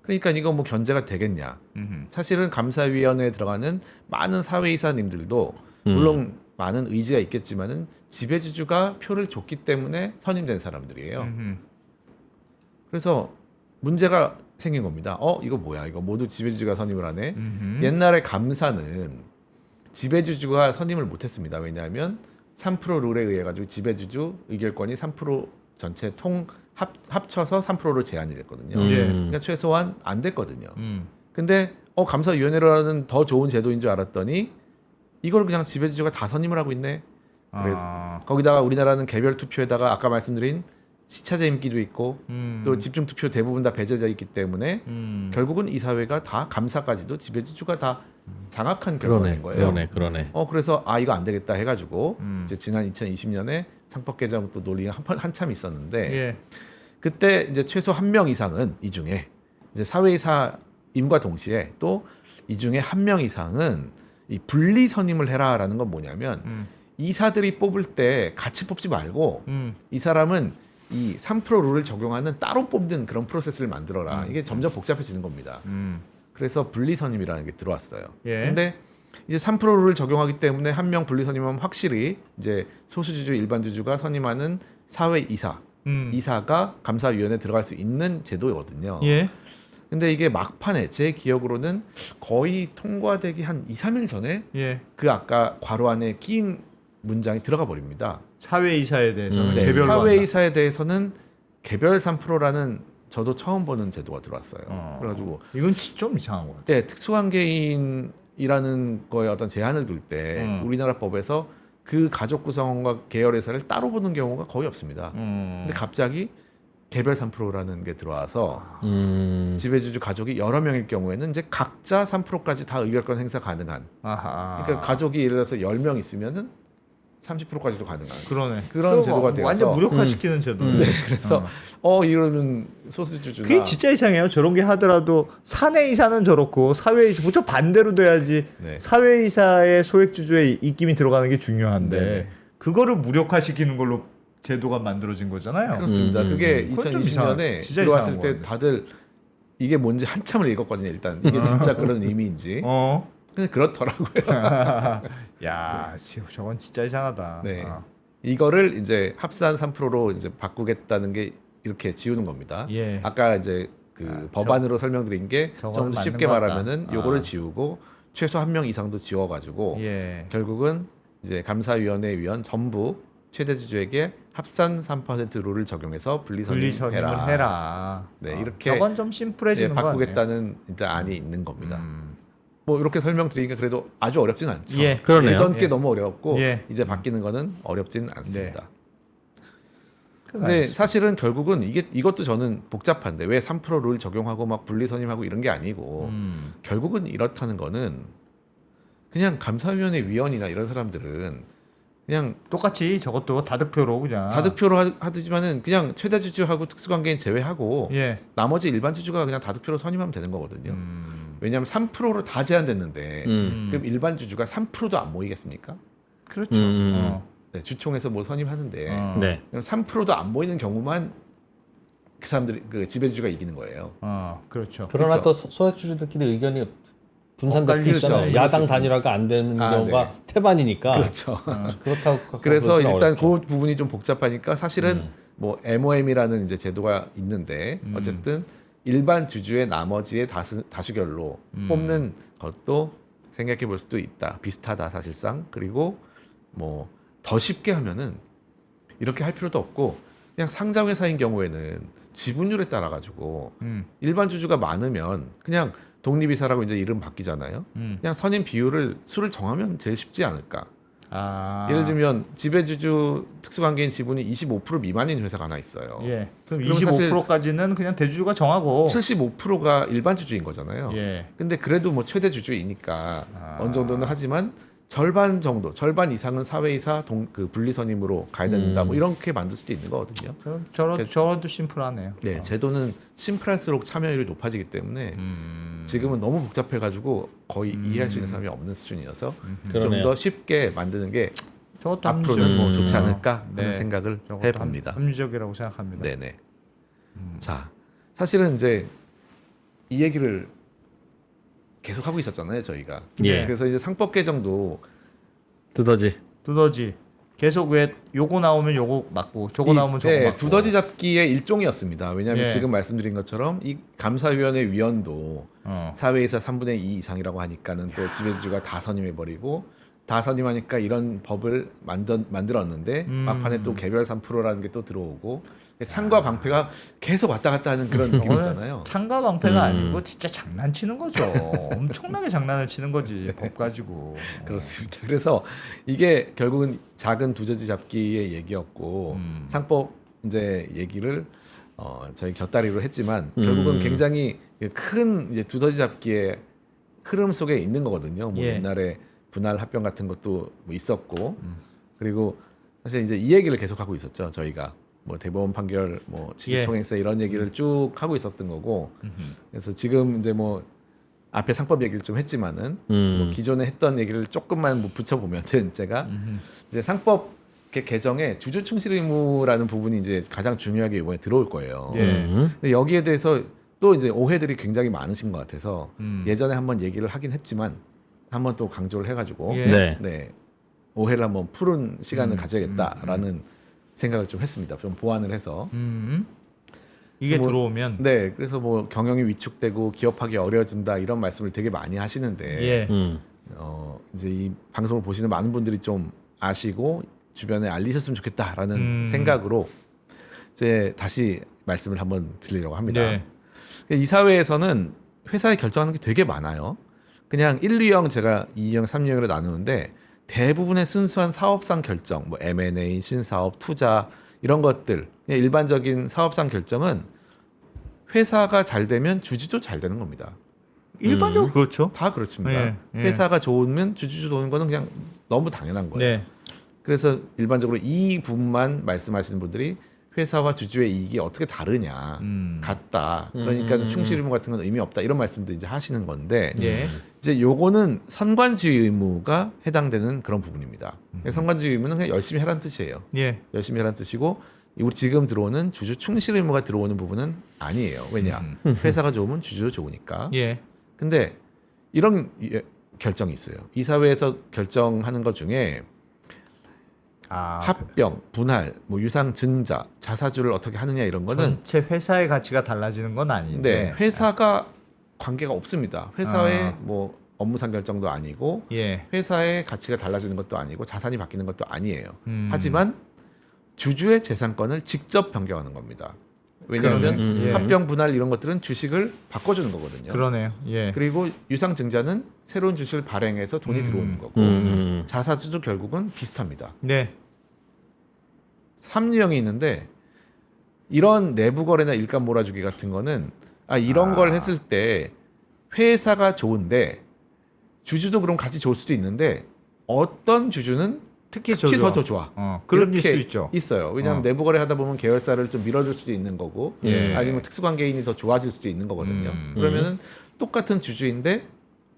D: 그러니까 이거 뭐 견제가 되겠냐? 사실은 감사위원회에 들어가는 많은 사회이사님들도 물론 많은 의지가 있겠지만은 지배주주가 표를 줬기 때문에 선임된 사람들이에요. 그래서 문제가 생긴 겁니다. 이거 뭐야? 이거 모두 지배주주가 선임을 하네. 옛날에 감사는 지배주주가 선임을 못했습니다. 왜냐하면 3% 룰에 의해 가지고 지배주주 의결권이 3% 전체 합쳐서 3%로 제한이 됐거든요.
B: 예.
D: 그러니까 최소한 안 됐거든요. 근데 감사위원회라는 더 좋은 제도인 줄 알았더니 이걸 그냥 지배주주가 다 선임을 하고 있네. 그래서 거기다가 우리나라는 개별 투표에다가 아까 말씀드린 시차제 임기도 있고 또 집중 투표 대부분 다 배제되어 있기 때문에 결국은 이 사회가 다 감사까지도 지배주주가 다 장악한 결과인 거예요.
C: 그러네.
D: 그래서 이거 안 되겠다 해가지고 이제 지난 2020년에 상법 개정 또 논의가 한참 있었는데
B: 예.
D: 그때 이제 최소 1명 이상은 이 중에 이제 사회이사임과 동시에 또 이 중에 1명 이상은 이 분리 선임을 해라라는 건 뭐냐면 이사들이 뽑을 때 같이 뽑지 말고 이 사람은 이 3% 룰을 적용하는 따로 뽑는 그런 프로세스를 만들어라. 이게 점점 복잡해지는 겁니다. 그래서 분리 선임이라는 게 들어왔어요.
B: 예.
D: 근데 이제 3% 룰을 적용하기 때문에 1명 분리 선임하면 확실히 이제 소수주주 일반주주가 선임하는 사회이사 이사가 감사위원회에 들어갈 수 있는 제도거든요.
B: 예.
D: 근데 이게 막판에 제 기억으로는 거의 통과되기 한 2, 3일 전에
B: 예.
D: 그 아까 괄호 안에 끼인 문장이 들어가 버립니다.
B: 사회이사에 대해서는
D: 네,
B: 개별로 한다.
D: 사회이사에 대해서는 개별 3%라는 저도 처음 보는 제도가 들어왔어요. 그래가지고
B: 이건 좀 이상한 것 같아요.
D: 네, 특수한 개인이라는 거에 어떤 제한을 둘 때 우리나라 법에서 그 가족 구성원과 계열회사를 따로 보는 경우가 거의 없습니다. 근데 갑자기 개별 3%라는 게 들어와서 지배주주 가족이 여러 명일 경우에는 이제 각자 3%까지 다 의결권 행사 가능한.
B: 아하.
D: 그러니까 가족이 예를 들어서 10명 있으면은 30%까지도 가능한.
B: 그러네.
D: 그런 제도가 되어서
B: 완전 무력화시키는 제도네.
D: 네, 그래서 이러면 소수주주나
B: 그게 진짜 이상해요. 저런 게 하더라도 사내이사는 저렇고 사회이사 무척 반대로 돼야지.
D: 네.
B: 사회이사의 소액주주의 입김이 들어가는 게 중요한데
D: 네.
B: 그거를 무력화시키는 걸로 제도가 만들어진 거잖아요.
D: 그렇습니다. 그게
B: 그건 좀
D: 2020년에
B: 진짜
D: 들어왔을
B: 이상한
D: 때
B: 거
D: 다들 이게 뭔지 한참을 읽었거든요. 일단 이게 진짜 그런 의미인지. 근데 그렇더라고요.
B: 야, 저건 진짜 이상하다.
D: 네. 이거를 이제 합산 3%로 이제 바꾸겠다는 게 이렇게 지우는 겁니다.
B: 예.
D: 아까 이제 그 법안으로 설명드린 게 좀
B: 저거는
D: 더 쉽게
B: 맞는 것
D: 말하면은
B: 같다.
D: 요거를 지우고 최소 1명 이상도 지워가지고
B: 예.
D: 결국은 이제 감사위원회 위원 전부 최대 주주에게 합산 3% 룰을 적용해서
B: 분리선임을 해라.
D: 네, 이렇게
B: 저건 좀 심플해지는 거 아니에요?
D: 바꾸겠다는 이제 안이 있는 겁니다. 뭐 이렇게 설명드리니까 그래도 아주 어렵진 않죠.
B: 예.
C: 그러네요.
D: 예전 게
B: 예.
D: 너무 어려웠고
B: 예.
D: 이제 바뀌는 거는 어렵진 않습니다.
B: 그건
D: 근데
B: 알겠습니다.
D: 사실은 결국은 이것도 저는 복잡한데 왜 3% 룰 적용하고 막 분리 선임하고 이런 게 아니고 결국은 이렇다는 거는 그냥 감사위원회 위원이나 이런 사람들은 그냥
B: 똑같이 저것도 다득표로 그냥
D: 다득표로 하지만은 그냥 최대 주주하고 특수관계인 제외하고
B: 예.
D: 나머지 일반 주주가 그냥 다득표로 선임하면 되는 거거든요. 왜냐하면 3%로 다 제한됐는데 그럼 일반 주주가 3%도 안 모이겠습니까?
B: 그렇죠.
D: 네, 주총에서 뭐 선임하는데
A: 네.
D: 3%도 안 보이는 경우만 그 사람들이 그 지배주주가 이기는 거예요.
B: 그렇죠.
C: 그러나
D: 그렇죠.
C: 또 소액주주들끼리 의견이 분산될 수
D: 엇갈리죠.
C: 있잖아요.
D: 그렇죠.
C: 야당 단일화가 안 되는 경우가
D: 네.
C: 태반이니까.
D: 그렇죠.
C: 그렇다고.
D: 그래서
C: 그렇구나
D: 일단
C: 어렵죠.
D: 그 부분이 좀 복잡하니까 사실은 뭐 MOM이라는 이제 제도가 있는데 어쨌든 일반 주주의 나머지의 다수결로 뽑는 것도 생각해 볼 수도 있다. 비슷하다 사실상. 그리고 뭐 더 쉽게 하면은 이렇게 할 필요도 없고 그냥 상장 회사인 경우에는 지분율에 따라 가지고 일반 주주가 많으면 그냥 독립이사라고 이제 이름 바뀌잖아요. 그냥 선임 비율을 수를 정하면 제일 쉽지 않을까. 예를 들면 지배주주 특수관계인 지분이 25% 미만인 회사가 하나 있어요.
B: 예. 그럼
D: 그럼 사실
B: 25%까지는 그냥 대주주가 정하고.
D: 75%가 일반 주주인 거잖아요.
B: 예.
D: 근데 그래도 뭐 최대 주주이니까 어느 정도는 하지만 절반 정도, 절반 이상은 사회이사 그 분리 선임으로 가야 된다. 뭐 이렇게 만들 수도 있는 거거든요.
B: 저도 심플하네요.
D: 네, 제도는 심플할수록 참여율이 높아지기 때문에 지금은 너무 복잡해가지고 거의 이해할 수 있는 사람이 없는 수준이어서 좀
C: 그러네요.
D: 더 쉽게 만드는 게
B: 저것도
D: 앞으로는 뭐 좋지
B: 합리적이에요.
D: 않을까 하는
B: 네.
D: 생각을
B: 저것도
D: 해봅니다.
B: 합리적이라고 생각합니다.
D: 네네. 자, 사실은 이제 이 얘기를 계속 하고 있었잖아요, 저희가.
C: 예.
D: 그래서 이제 상법 개정도
B: 두더지. 계속 왜 요거 나오면 요거 맞고 저거 나오면 저거 맞고.
D: 두더지 잡기의 일종이었습니다. 왜냐하면
B: 예.
D: 지금 말씀드린 것처럼 이 감사위원회 위원도 사회이사 3분의 2 이상이라고 하니까는 또 지배주주가 다 선임해버리고 다 선임하니까 이런 법을 만들었는데 막판에 또 개별 3%라는 게 또 들어오고 창과 방패가 계속 왔다 갔다 하는 그런 느낌 있잖아요.
B: 창과 방패가 아니고 진짜 장난치는 거죠. 엄청나게 장난을 치는 거지 법 가지고.
D: 그렇습니다. 그래서 이게 결국은 작은 두더지 잡기의 얘기였고 상법 이제 얘기를 저희 곁다리로 했지만 결국은 굉장히 큰 이제 두더지 잡기의 흐름 속에 있는 거거든요. 뭐
B: 예.
D: 옛날에 분할 합병 같은 것도 뭐 있었고 그리고 사실 이제 이 얘기를 계속 하고 있었죠. 저희가 뭐 대법원 판결, 뭐 지지통행세 이런 얘기를 쭉 하고 있었던 거고 그래서 지금 이제 뭐 앞에 상법 얘기를 좀 했지만은 뭐 기존에 했던 얘기를 조금만 뭐 붙여보면은 제가 이제 상법 개정에 주주 충실 의무라는 부분이 이제 가장 중요하게 이번에 들어올 거예요.
B: 예.
D: 근데 여기에 대해서 또 이제 오해들이 굉장히 많으신 것 같아서 예전에 한번 얘기를 하긴 했지만 한번 또 강조를 해가지고
B: 예.
D: 네 오해를 한번 푸는 시간을 가져야겠다라는 생각을 좀 했습니다. 좀 보완을 해서
B: 이게
D: 뭐,
B: 들어오면
D: 네 그래서 뭐 경영이 위축되고 기업하기 어려워진다 이런 말씀을 되게 많이 하시는데
B: 예.
D: 이제 이 방송을 보시는 많은 분들이 좀 아시고 주변에 알리셨으면 좋겠다라는 생각으로 이제 다시 말씀을 한번 드리려고 합니다.
B: 네.
D: 이사회에서는 회사에 결정하는 게 되게 많아요. 그냥 1, 2형 제가 2형, 3형으로 나누는데 대부분의 순수한 사업상 결정, 뭐 M&A, 신사업, 투자 이런 것들 그냥 일반적인 사업상 결정은 회사가 잘 되면 주주도 잘 되는 겁니다.
B: 일반적으로 그렇죠.
D: 다 그렇습니다.
B: 예, 예.
D: 회사가 좋으면 주주 도는 거는 그냥 너무 당연한 거예요.
B: 네.
D: 그래서 일반적으로 이 부분만 말씀하시는 분들이 회사와 주주의 이익이 어떻게 다르냐, 같다. 그러니까 충실 의무 같은 건 의미 없다. 이런 말씀도 이제 하시는 건데
B: 예.
D: 이제 요거는 선관주의 의무가 해당되는 그런 부분입니다. 선관주의 의무는 그냥 열심히 해라는 뜻이에요.
B: 예.
D: 열심히 해라는 뜻이고 우리 지금 들어오는 주주 충실 의무가 들어오는 부분은 아니에요. 왜냐? 회사가 좋으면 주주도 좋으니까.
B: 예.
D: 근데 이런 결정이 있어요. 이사회에서 결정하는 것 중에 합병, 분할, 뭐 유상 증자, 자사주를 어떻게 하느냐 이런 거는
B: 전체 회사의 가치가 달라지는 건 아닌데.
D: 네, 회사가 관계가 없습니다. 회사의 뭐 업무상 결정도 아니고
B: 예.
D: 회사의 가치가 달라지는 것도 아니고 자산이 바뀌는 것도 아니에요. 하지만 주주의 재산권을 직접 변경하는 겁니다. 왜냐하면
B: 그러네. 예.
D: 합병, 분할 이런 것들은 주식을 바꿔주는 거거든요.
B: 그러네요. 예.
D: 그리고 유상 증자는 새로운 주식을 발행해서 돈이 들어오는 거고 자사주도 결국은 비슷합니다.
B: 네.
D: 3류형이 있는데 이런 내부 거래나 일감 몰아주기 같은 거는 이런 걸 했을 때 회사가 좋은데 주주도 그럼 같이 좋을 수도 있는데 어떤 주주는 특히 더 좋아.
B: 그런
D: 이렇게
B: 수 있죠.
D: 있어요. 왜냐하면 내부 거래 하다 보면 계열사를 좀 밀어줄 수도 있는 거고
B: 예.
D: 아니면 특수관계인이 더 좋아질 수도 있는 거거든요. 그러면은 똑같은 주주인데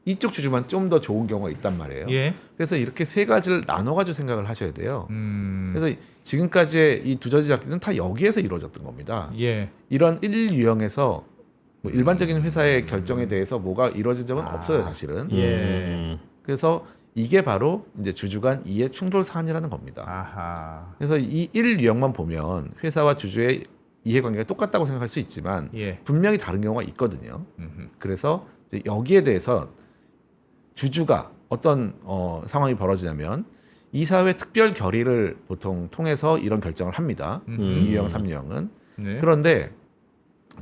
D: 이쪽 주주만 좀 더 좋은 경우가 있단 말이에요.
B: 예.
D: 그래서 이렇게 세 가지를 나눠가지고 생각을 하셔야 돼요.
B: 음.
D: 그래서 지금까지의 이 두 가지 잡기는 다 여기에서 이루어졌던 겁니다.
B: 예.
D: 이런 1 유형에서 뭐 일반적인 회사의 결정에 대해서 뭐가 이루어진 적은 없어요, 사실은.
B: 예.
D: 그래서 이게 바로 이제 주주 간 이해 충돌 사안이라는 겁니다.
B: 아하.
D: 그래서 이 1 유형만 보면 회사와 주주의 이해관계가 똑같다고 생각할 수 있지만
B: 예.
D: 분명히 다른 경우가 있거든요.
B: 음흠.
D: 그래서 이제 여기에 대해서 주주가 어떤 상황이 벌어지냐면 이사회 특별 결의를 보통 통해서 이런 결정을 합니다. 2유형, 3유형은.
B: 네.
D: 그런데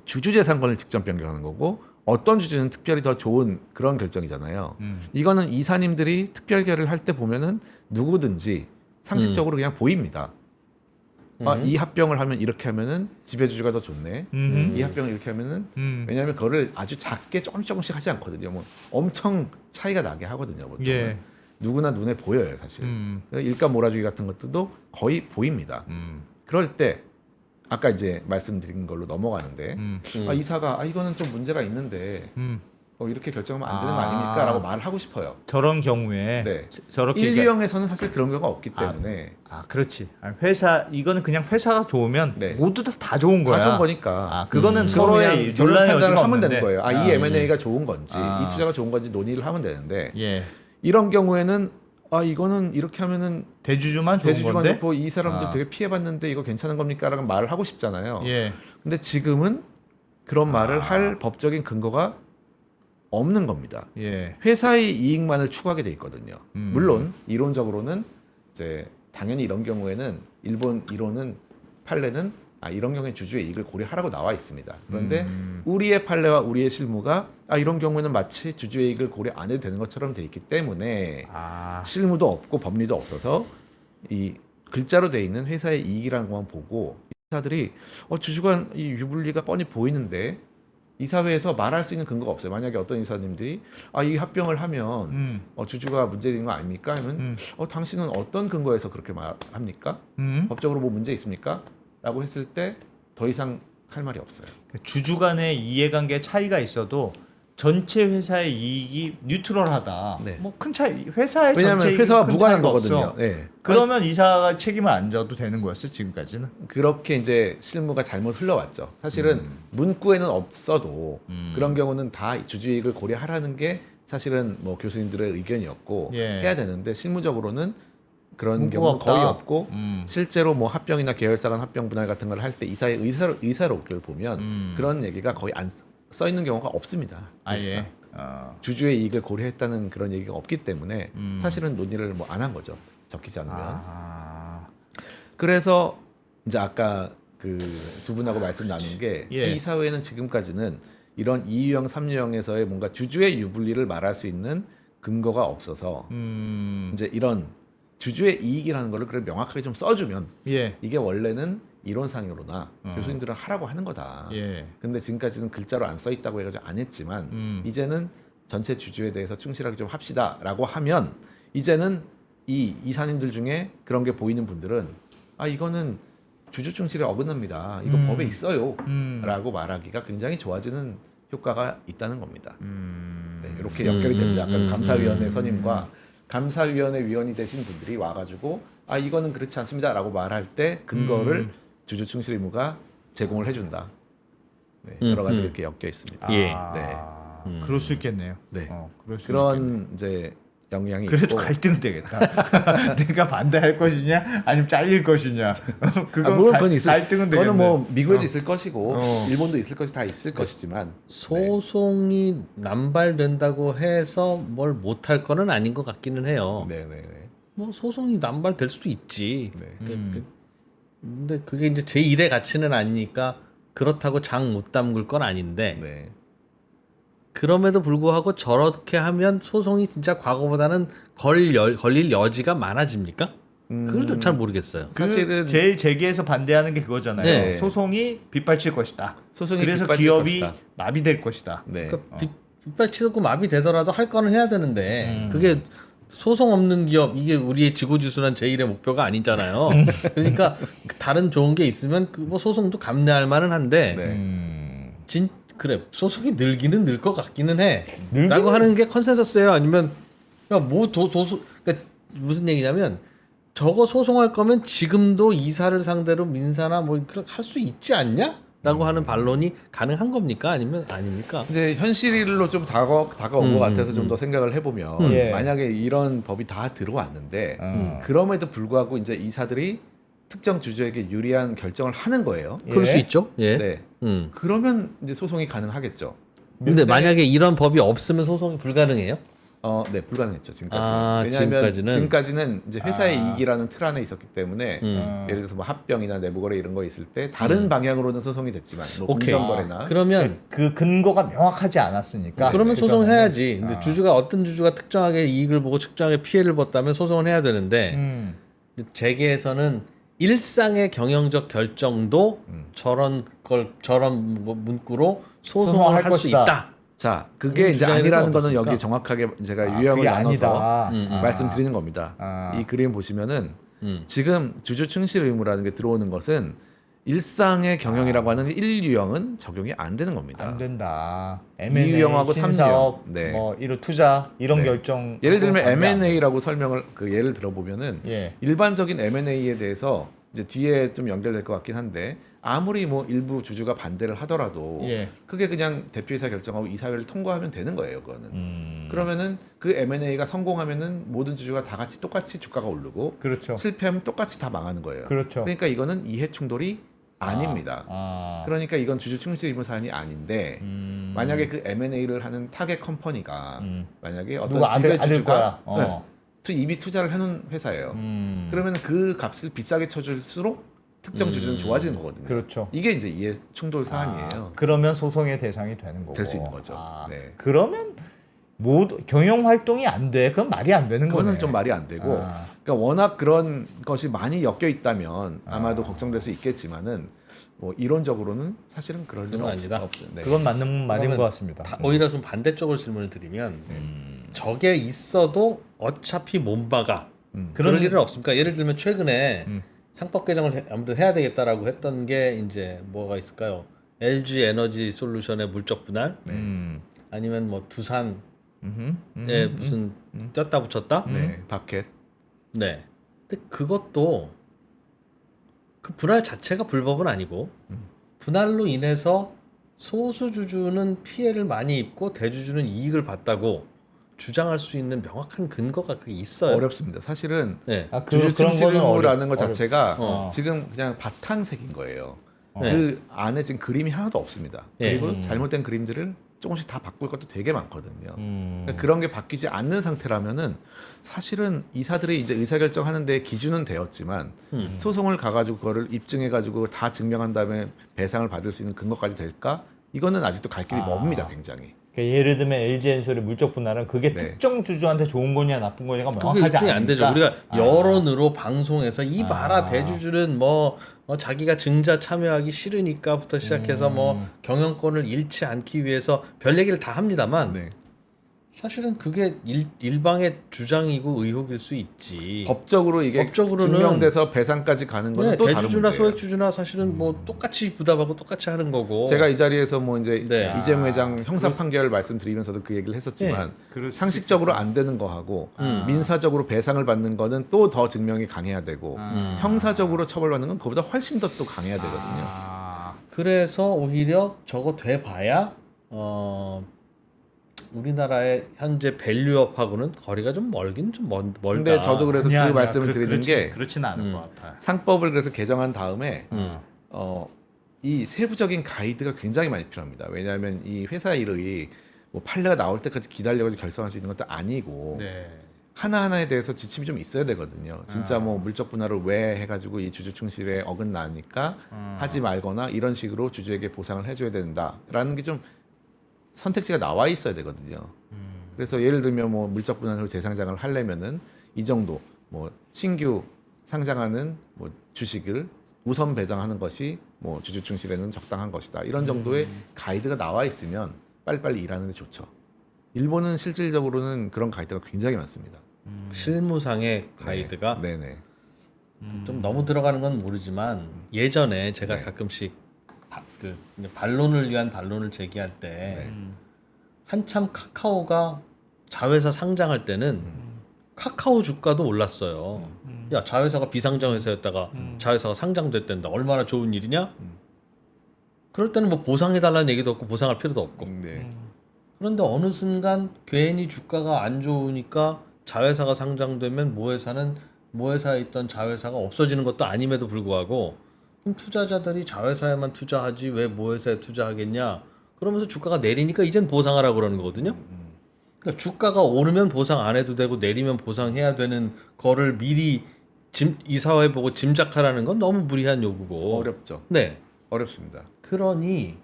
D: 주주 재산권을 직접 변경하는 거고 어떤 주주는 특별히 더 좋은 그런 결정이잖아요. 이거는 이사님들이 특별 결의를 할 때 보면은 누구든지 상식적으로 그냥 보입니다. 아, 이 합병을 하면 이렇게 하면은 지배주주가 더 좋네. 이 합병을 이렇게 하면은 왜냐하면 그거를 아주 작게 조금씩 하지 않거든요. 뭐 엄청 차이가 나게 하거든요. 보통은.
B: 예.
D: 누구나 눈에 보여요, 사실. 일감 몰아주기 같은 것들도 거의 보입니다. 그럴 때 아까 이제 말씀드린 걸로 넘어가는데 아, 이사가 이거는 좀 문제가 있는데 이렇게 결정하면 안 되는 거 아닙니까? 라고 말을 하고 싶어요.
B: 저런 경우에
D: 네.
B: 저렇게
D: 1, 2형에서는 사실 그런 경우가 없기 때문에
B: 그렇지. 회사 이거는 그냥 회사가 좋으면
D: 네.
B: 모두 다 좋은 거야.
D: 다 좋은 거니까
B: 그거는
D: 그럼
B: 서로의
D: 그냥
B: 논란의
D: 판단을
B: 여지가
D: 하면
B: 없는데.
D: 되는 거예요. 이 M&A가 좋은 건지
B: 아.
D: 이 투자가 좋은 건지 논의를 하면 되는데
B: 예.
D: 이런 경우에는 이거는 이렇게 하면은
B: 대주주만 좋은
D: 대주주만
B: 건데.
D: 좋고 이 사람들 되게 피해봤는데 이거 괜찮은 겁니까? 라는 말을 하고 싶잖아요.
B: 예.
D: 근데 지금은 그런 말을 할 법적인 근거가 없는 겁니다.
B: 예.
D: 회사의 이익만을 추구하게 돼 있거든요. 물론 이론적으로는 이제 당연히 이런 경우에는 일본 이론은 판례는 이런 경우에 주주의 이익을 고려하라고 나와 있습니다. 그런데 우리의 판례와 우리의 실무가 이런 경우에는 마치 주주의 이익을 고려 안 해도 되는 것처럼 돼 있기 때문에 실무도 없고 법리도 없어서 이 글자로 돼 있는 회사의 이익이라는 것만 보고 이사들이 주주간 이 유불리가 뻔히 보이는데 이사회에서 말할 수 있는 근거가 없어요. 만약에 어떤 이사님들이 이 합병을 하면 주주가 문제되는 거 아닙니까? 하면 당신은 어떤 근거에서 그렇게 말합니까? 법적으로 뭐 문제 있습니까? 라고 했을 때 더 이상 할 말이 없어요.
B: 주주 간의 이해관계 차이가 있어도 전체 회사의 이익이 뉴트럴하다.
D: 네.
B: 뭐 큰 차이 회사의
D: 왜냐하면
B: 전체
D: 회사와
B: 큰
D: 무관한
B: 차이가
D: 거거든요.
B: 없어.
D: 네.
B: 그러면 이사가 책임을 안 져도 되는 거였어 지금까지는.
D: 그렇게 이제 실무가 잘못 흘러왔죠. 사실은 문구에는 없어도 그런 경우는 다 주주이익을 고려하라는 게 사실은 뭐 교수님들의 의견이었고
B: 예.
D: 해야 되는데 실무적으로는 그런
B: 문구가
D: 경우는
B: 없다.
D: 거의 없고 실제로 뭐 합병이나 계열사 간 합병 분할 같은 걸 할 때 이사의 의사록을 보면 그런 얘기가 거의 안 써 있는 경우가 없습니다.
B: 예.
D: 주주의 이익을 고려했다는 그런 얘기가 없기 때문에 사실은 논의를 뭐 안 한 거죠. 적히지 않으면. 그래서 이제 아까 그 두 분하고 말씀 나눈 게
B: 예.
D: 이 사회는 지금까지는 이런 2유형, 3유형에서의 뭔가 주주의 유불리를 말할 수 있는 근거가 없어서 이제 이런 주주의 이익이라는 거를 그걸 명확하게 좀 써주면
B: 예.
D: 이게 원래는 이론상으로나 교수님들은 하라고 하는 거다.
B: 예.
D: 근데 지금까지는 글자로 안 써 있다고 해가지고 안 했지만 이제는 전체 주주에 대해서 충실하게 좀 합시다라고 하면 이제는 이 이사님들 중에 그런 게 보이는 분들은 이거는 주주 충실에 어긋납니다. 이거 법에 있어요라고 말하기가 굉장히 좋아지는 효과가 있다는 겁니다. 네, 이렇게 연결이 됩니다. 아까 감사위원회 선임과 감사위원회 위원이 되신 분들이 와가지고 이거는 그렇지 않습니다라고 말할 때 근거를 주주 충실 의무가 제공을 해준다. 네, 여러 가지 이렇게 엮여 있습니다.
C: 예.
D: 네.
B: 그럴 수 있겠네요.
D: 네.
B: 그럴 수 있겠네요.
D: 그런 이제 영향이
B: 그래도
D: 있고
B: 갈등은 되겠다. 내가 반대할 것이냐, 아니면 잘릴 것이냐. 그건
D: 물론 그건 있을
B: 갈등은 되겠네.
D: 그거는 뭐 미국에도 있을 것이고
B: 어.
D: 일본도 있을 것이 다 있을 것이지만
C: 소송이 남발된다고 해서 뭘 못할 거는 아닌 것 같기는 해요.
D: 네네네.
C: 뭐 소송이 남발될 수도 있지.
D: 네.
C: 근데 그게 이제 제1의 가치는 아니니까 그렇다고 장 못 담글 건 아닌데
D: 네.
C: 그럼에도 불구하고 저렇게 하면 소송이 진짜 과거보다는 걸릴 여지가 많아집니까? 그걸 좀 잘 모르겠어요.
D: 사실은
B: 제일 제기해서 반대하는 게 그거잖아요.
C: 네.
B: 소송이 빗발칠 것이다.
D: 소송이
B: 그래서
D: 빗발칠
B: 기업이
D: 것이다.
B: 마비될 것이다.
D: 네.
C: 그러니까 빗발치고 마비되더라도 할 거는 해야 되는데 그게 소송 없는 기업 이게 우리의 지고지순한 제1의 목표가 아니잖아요. 그러니까 다른 좋은 게 있으면 뭐 소송도 감내할 만은 한데
D: 네.
C: 그래 소송이 늘기는 늘 것 같기는 해라고 하는 게 컨센서스예요. 아니면 뭐 도소 그러니까 무슨 얘기냐면 저거 소송할 거면 지금도 이사를 상대로 민사나 뭐 할 수 있지 않냐?라고 하는 반론이 가능한 겁니까? 아니면 아닙니까?
D: 이제 현실로 좀 다가온 것 같아서 좀 더 생각을 해보면
B: 예.
D: 만약에 이런 법이 다 들어왔는데 그럼에도 불구하고 이제 이사들이 특정 주주에게 유리한 결정을 하는 거예요.
C: 그럴 수 있죠. 예.
D: 네. 그러면 이제 소송이 가능하겠죠.
C: 근데 만약에 이런 법이 없으면 소송이 불가능해요?
D: 네, 불가능했죠 지금까지.
C: 아,
D: 왜냐하면
C: 지금까지는?
D: 이제 회사의 이익이라는 틀 안에 있었기 때문에 예를 들어서 뭐 합병이나 내부거래 이런 거 있을 때 다른 방향으로는 소송이 됐지만 뭐
C: 오케이.
D: 공정거래나
C: 그러면
B: 그 근거가 명확하지 않았으니까.
C: 그러면
B: 그
C: 소송을
B: 전에는.
C: 해야지. 근데 어떤 주주가 특정하게 이익을 보고 특정하게 피해를 봤다면 소송을 해야 되는데 재계에서는 일상의 경영적 결정도 저런 뭐 문구로 소송을 할 수 있다.
D: 자, 그게
C: 그런
D: 이제
C: 주장에
D: 아니라는
C: 대해서
D: 거는
C: 어떻습니까?
D: 여기 정확하게 제가
B: 그게
D: 유형을 나눠서
B: 아니다.
D: 말씀드리는 겁니다. 이 그림 보시면은 지금 주주 충실 의무라는 게 들어오는 것은 일상의 경영이라고 하는 1유형은 적용이 안 되는 겁니다.
B: 안 된다.
D: 이유형하고
B: M&A, 신사업,
D: 네.
B: 뭐 이런 투자 이런
D: 네.
B: 결정.
D: 예를 들면 M&A라고 설명을 그 예를 들어보면은
B: 예.
D: 일반적인 M&A에 대해서 이제 뒤에 좀 연결될 것 같긴 한데 아무리 뭐 일부 주주가 반대를 하더라도
B: 예.
D: 그게 그냥 대표이사 결정하고 이사회를 통과하면 되는 거예요. 그거는 그러면은 그 M&A가 성공하면은 모든 주주가 다 같이 똑같이 주가가 오르고
B: 그렇죠.
D: 실패하면 똑같이 다 망하는 거예요.
B: 그렇죠.
D: 그러니까 이거는 이해 충돌이 아닙니다.
B: 아.
D: 그러니까 이건 주주 충실 의무 사안이 아닌데 만약에 그 M&A를 하는 타겟 컴퍼니가 만약에 어떤
B: 누가 아들
D: 지배주주가
B: 거야.
D: 이미 투자를 해놓은 회사예요. 그러면 그 값을 비싸게 쳐줄수록 특정 주주는 좋아지는 거거든요.
B: 그렇죠.
D: 이게 이제 이해 충돌 사안이에요.
B: 그러면 소송의 대상이 되는 거고.
D: 될 수 있는 거죠. 네.
B: 그러면 모두 경영 활동이 안 돼. 그건 말이 안 되는 거네.
D: 그거는 좀 말이 안 되고,
B: 아.
D: 그러니까 워낙 그런 것이 많이 엮여 있다면 아마도 걱정될 수 있겠지만은 뭐 이론적으로는 사실은 그럴 일은
C: 그건 아니다.
D: 없어요. 네.
B: 그건 맞는 말인
C: 그러면
B: 것 같습니다.
C: 오히려 좀 반대쪽으로 질문을 드리면 저게 있어도 어차피 못 박아. 그럴 일은 없습니까? 예를 들면 최근에 상법 개정을 아무래도 해야 되겠다라고 했던 게 이제 뭐가 있을까요? LG 에너지 솔루션의 물적 분할, 아니면 뭐 두산에 무슨 떴다 붙였다?
D: 네, 밥캣.
C: 네. 근데 그것도 그 분할 자체가 불법은 아니고 분할로 인해서 소수 주주는 피해를 많이 입고 대주주는 이익을 봤다고 주장할 수 있는 명확한 근거가 그게 있어요.
D: 어렵습니다. 사실은
C: 네.
B: 아,
D: 주주
B: 그런
D: 충실
B: 거는
D: 의무라는 것 자체가
C: 어.
D: 지금 그냥 바탕색인 거예요.
C: 네.
D: 그 안에 지금 그림이 하나도 없습니다.
C: 예.
D: 그리고 잘못된 그림들을 조금씩 다 바꿀 것도 되게 많거든요. 그러니까 그런 게 바뀌지 않는 상태라면은 사실은 이사들이 이제 의사결정하는데 기준은 되었지만 소송을 가가지고 그거를 입증해가지고 다 증명한 다음에 배상을 받을 수 있는 근거까지 될까? 이거는 아직도 갈 길이 멉니다, 굉장히.
B: 그러니까 예를 들면 LG엔솔의 물적 분할은 그게
D: 네.
B: 특정 주주한테 좋은 거냐 나쁜 거냐가
C: 그게
B: 명확하지
C: 입증이
B: 않으니까.
C: 안 되죠. 우리가 여론으로 방송에서 이 봐라 대주주는 뭐 자기가 증자 참여하기 싫으니까부터 시작해서 뭐 경영권을 잃지 않기 위해서 별 얘기를 다 합니다만
D: 네.
C: 사실은 그게 일방의 주장이고 의혹일 수 있지.
D: 법적으로 이게
C: 법적으로는
D: 증명돼서 배상까지 가는 거는
C: 네,
D: 또 다른
C: 대주주나
D: 문제예요.
C: 소액주주나 사실은 뭐 똑같이 부담하고 똑같이 하는 거고.
D: 제가 이 자리에서 뭐 이제
C: 네.
D: 이재명 회장 형사 판결 말씀드리면서도 그 얘기를 했었지만 상식적으로 안 되는 거하고 민사적으로 배상을 받는 거는 또 더 증명이 강해야 되고 형사적으로 처벌받는 건 그보다 훨씬 더 또 강해야 되거든요.
C: 그래서 오히려 저거 돼봐야 우리나라의 현재 밸류업하고는 거리가 좀 멀긴 좀 멀다.
D: 근데 저도 그래서
B: 아니야,
D: 그
B: 아니야.
D: 말씀을 드리는 게
B: 그렇지는 않을 것 같아.
D: 상법을 그래서 개정한 다음에 이 세부적인 가이드가 굉장히 많이 필요합니다. 왜냐하면 이 회사 일의 뭐 판례가 나올 때까지 기다려가지고 결정할 수 있는 것도 아니고
B: 네.
D: 하나하나에 대해서 지침이 좀 있어야 되거든요. 진짜 뭐 물적 분할을 왜 해가지고 이 주주 충실에 어긋나니까 하지 말거나 이런 식으로 주주에게 보상을 해줘야 된다라는 게 좀 선택지가 나와 있어야 되거든요. 그래서 예를 들면 뭐 물적 분할로 재상장을 하려면은 이 정도 뭐 신규 상장하는 뭐 주식을 우선 배당하는 것이 뭐 주주 충실에는 적당한 것이다. 이런 정도의 가이드가 나와 있으면 빨리빨리 일하는 데 좋죠. 일본은 실질적으로는 그런 가이드가 굉장히 많습니다.
C: 실무상의 가이드가
D: 네네.
C: 좀 너무 들어가는 건 모르지만 예전에 제가 가끔씩 반론을 위한 반론을 제기할 때
B: 음.
C: 한참 카카오가 자회사 상장할 때는 카카오 주가도 올랐어요. 야, 자회사가 비상장 회사였다가 자회사가 상장됐댄다. 얼마나 좋은 일이냐? 그럴 때는 뭐 보상해달라는 얘기도 없고 보상할 필요도 없고.
D: 네.
C: 그런데 어느 순간 괜히 주가가 안 좋으니까 자회사가 상장되면 모회사에 있던 자회사가 없어지는 것도 아님에도 불구하고 그럼 투자자들이 자회사에만 투자하지 왜 모회사에 투자하겠냐? 그러면서 주가가 내리니까 이젠 보상하라고 그러는 거거든요. 그러니까 주가가 오르면 보상 안 해도 되고 내리면 보상해야 되는 거를 미리 이사회 보고 짐작하라는 건 너무 무리한 요구고.
D: 어렵죠.
C: 네.
D: 어렵습니다.
C: 그러니까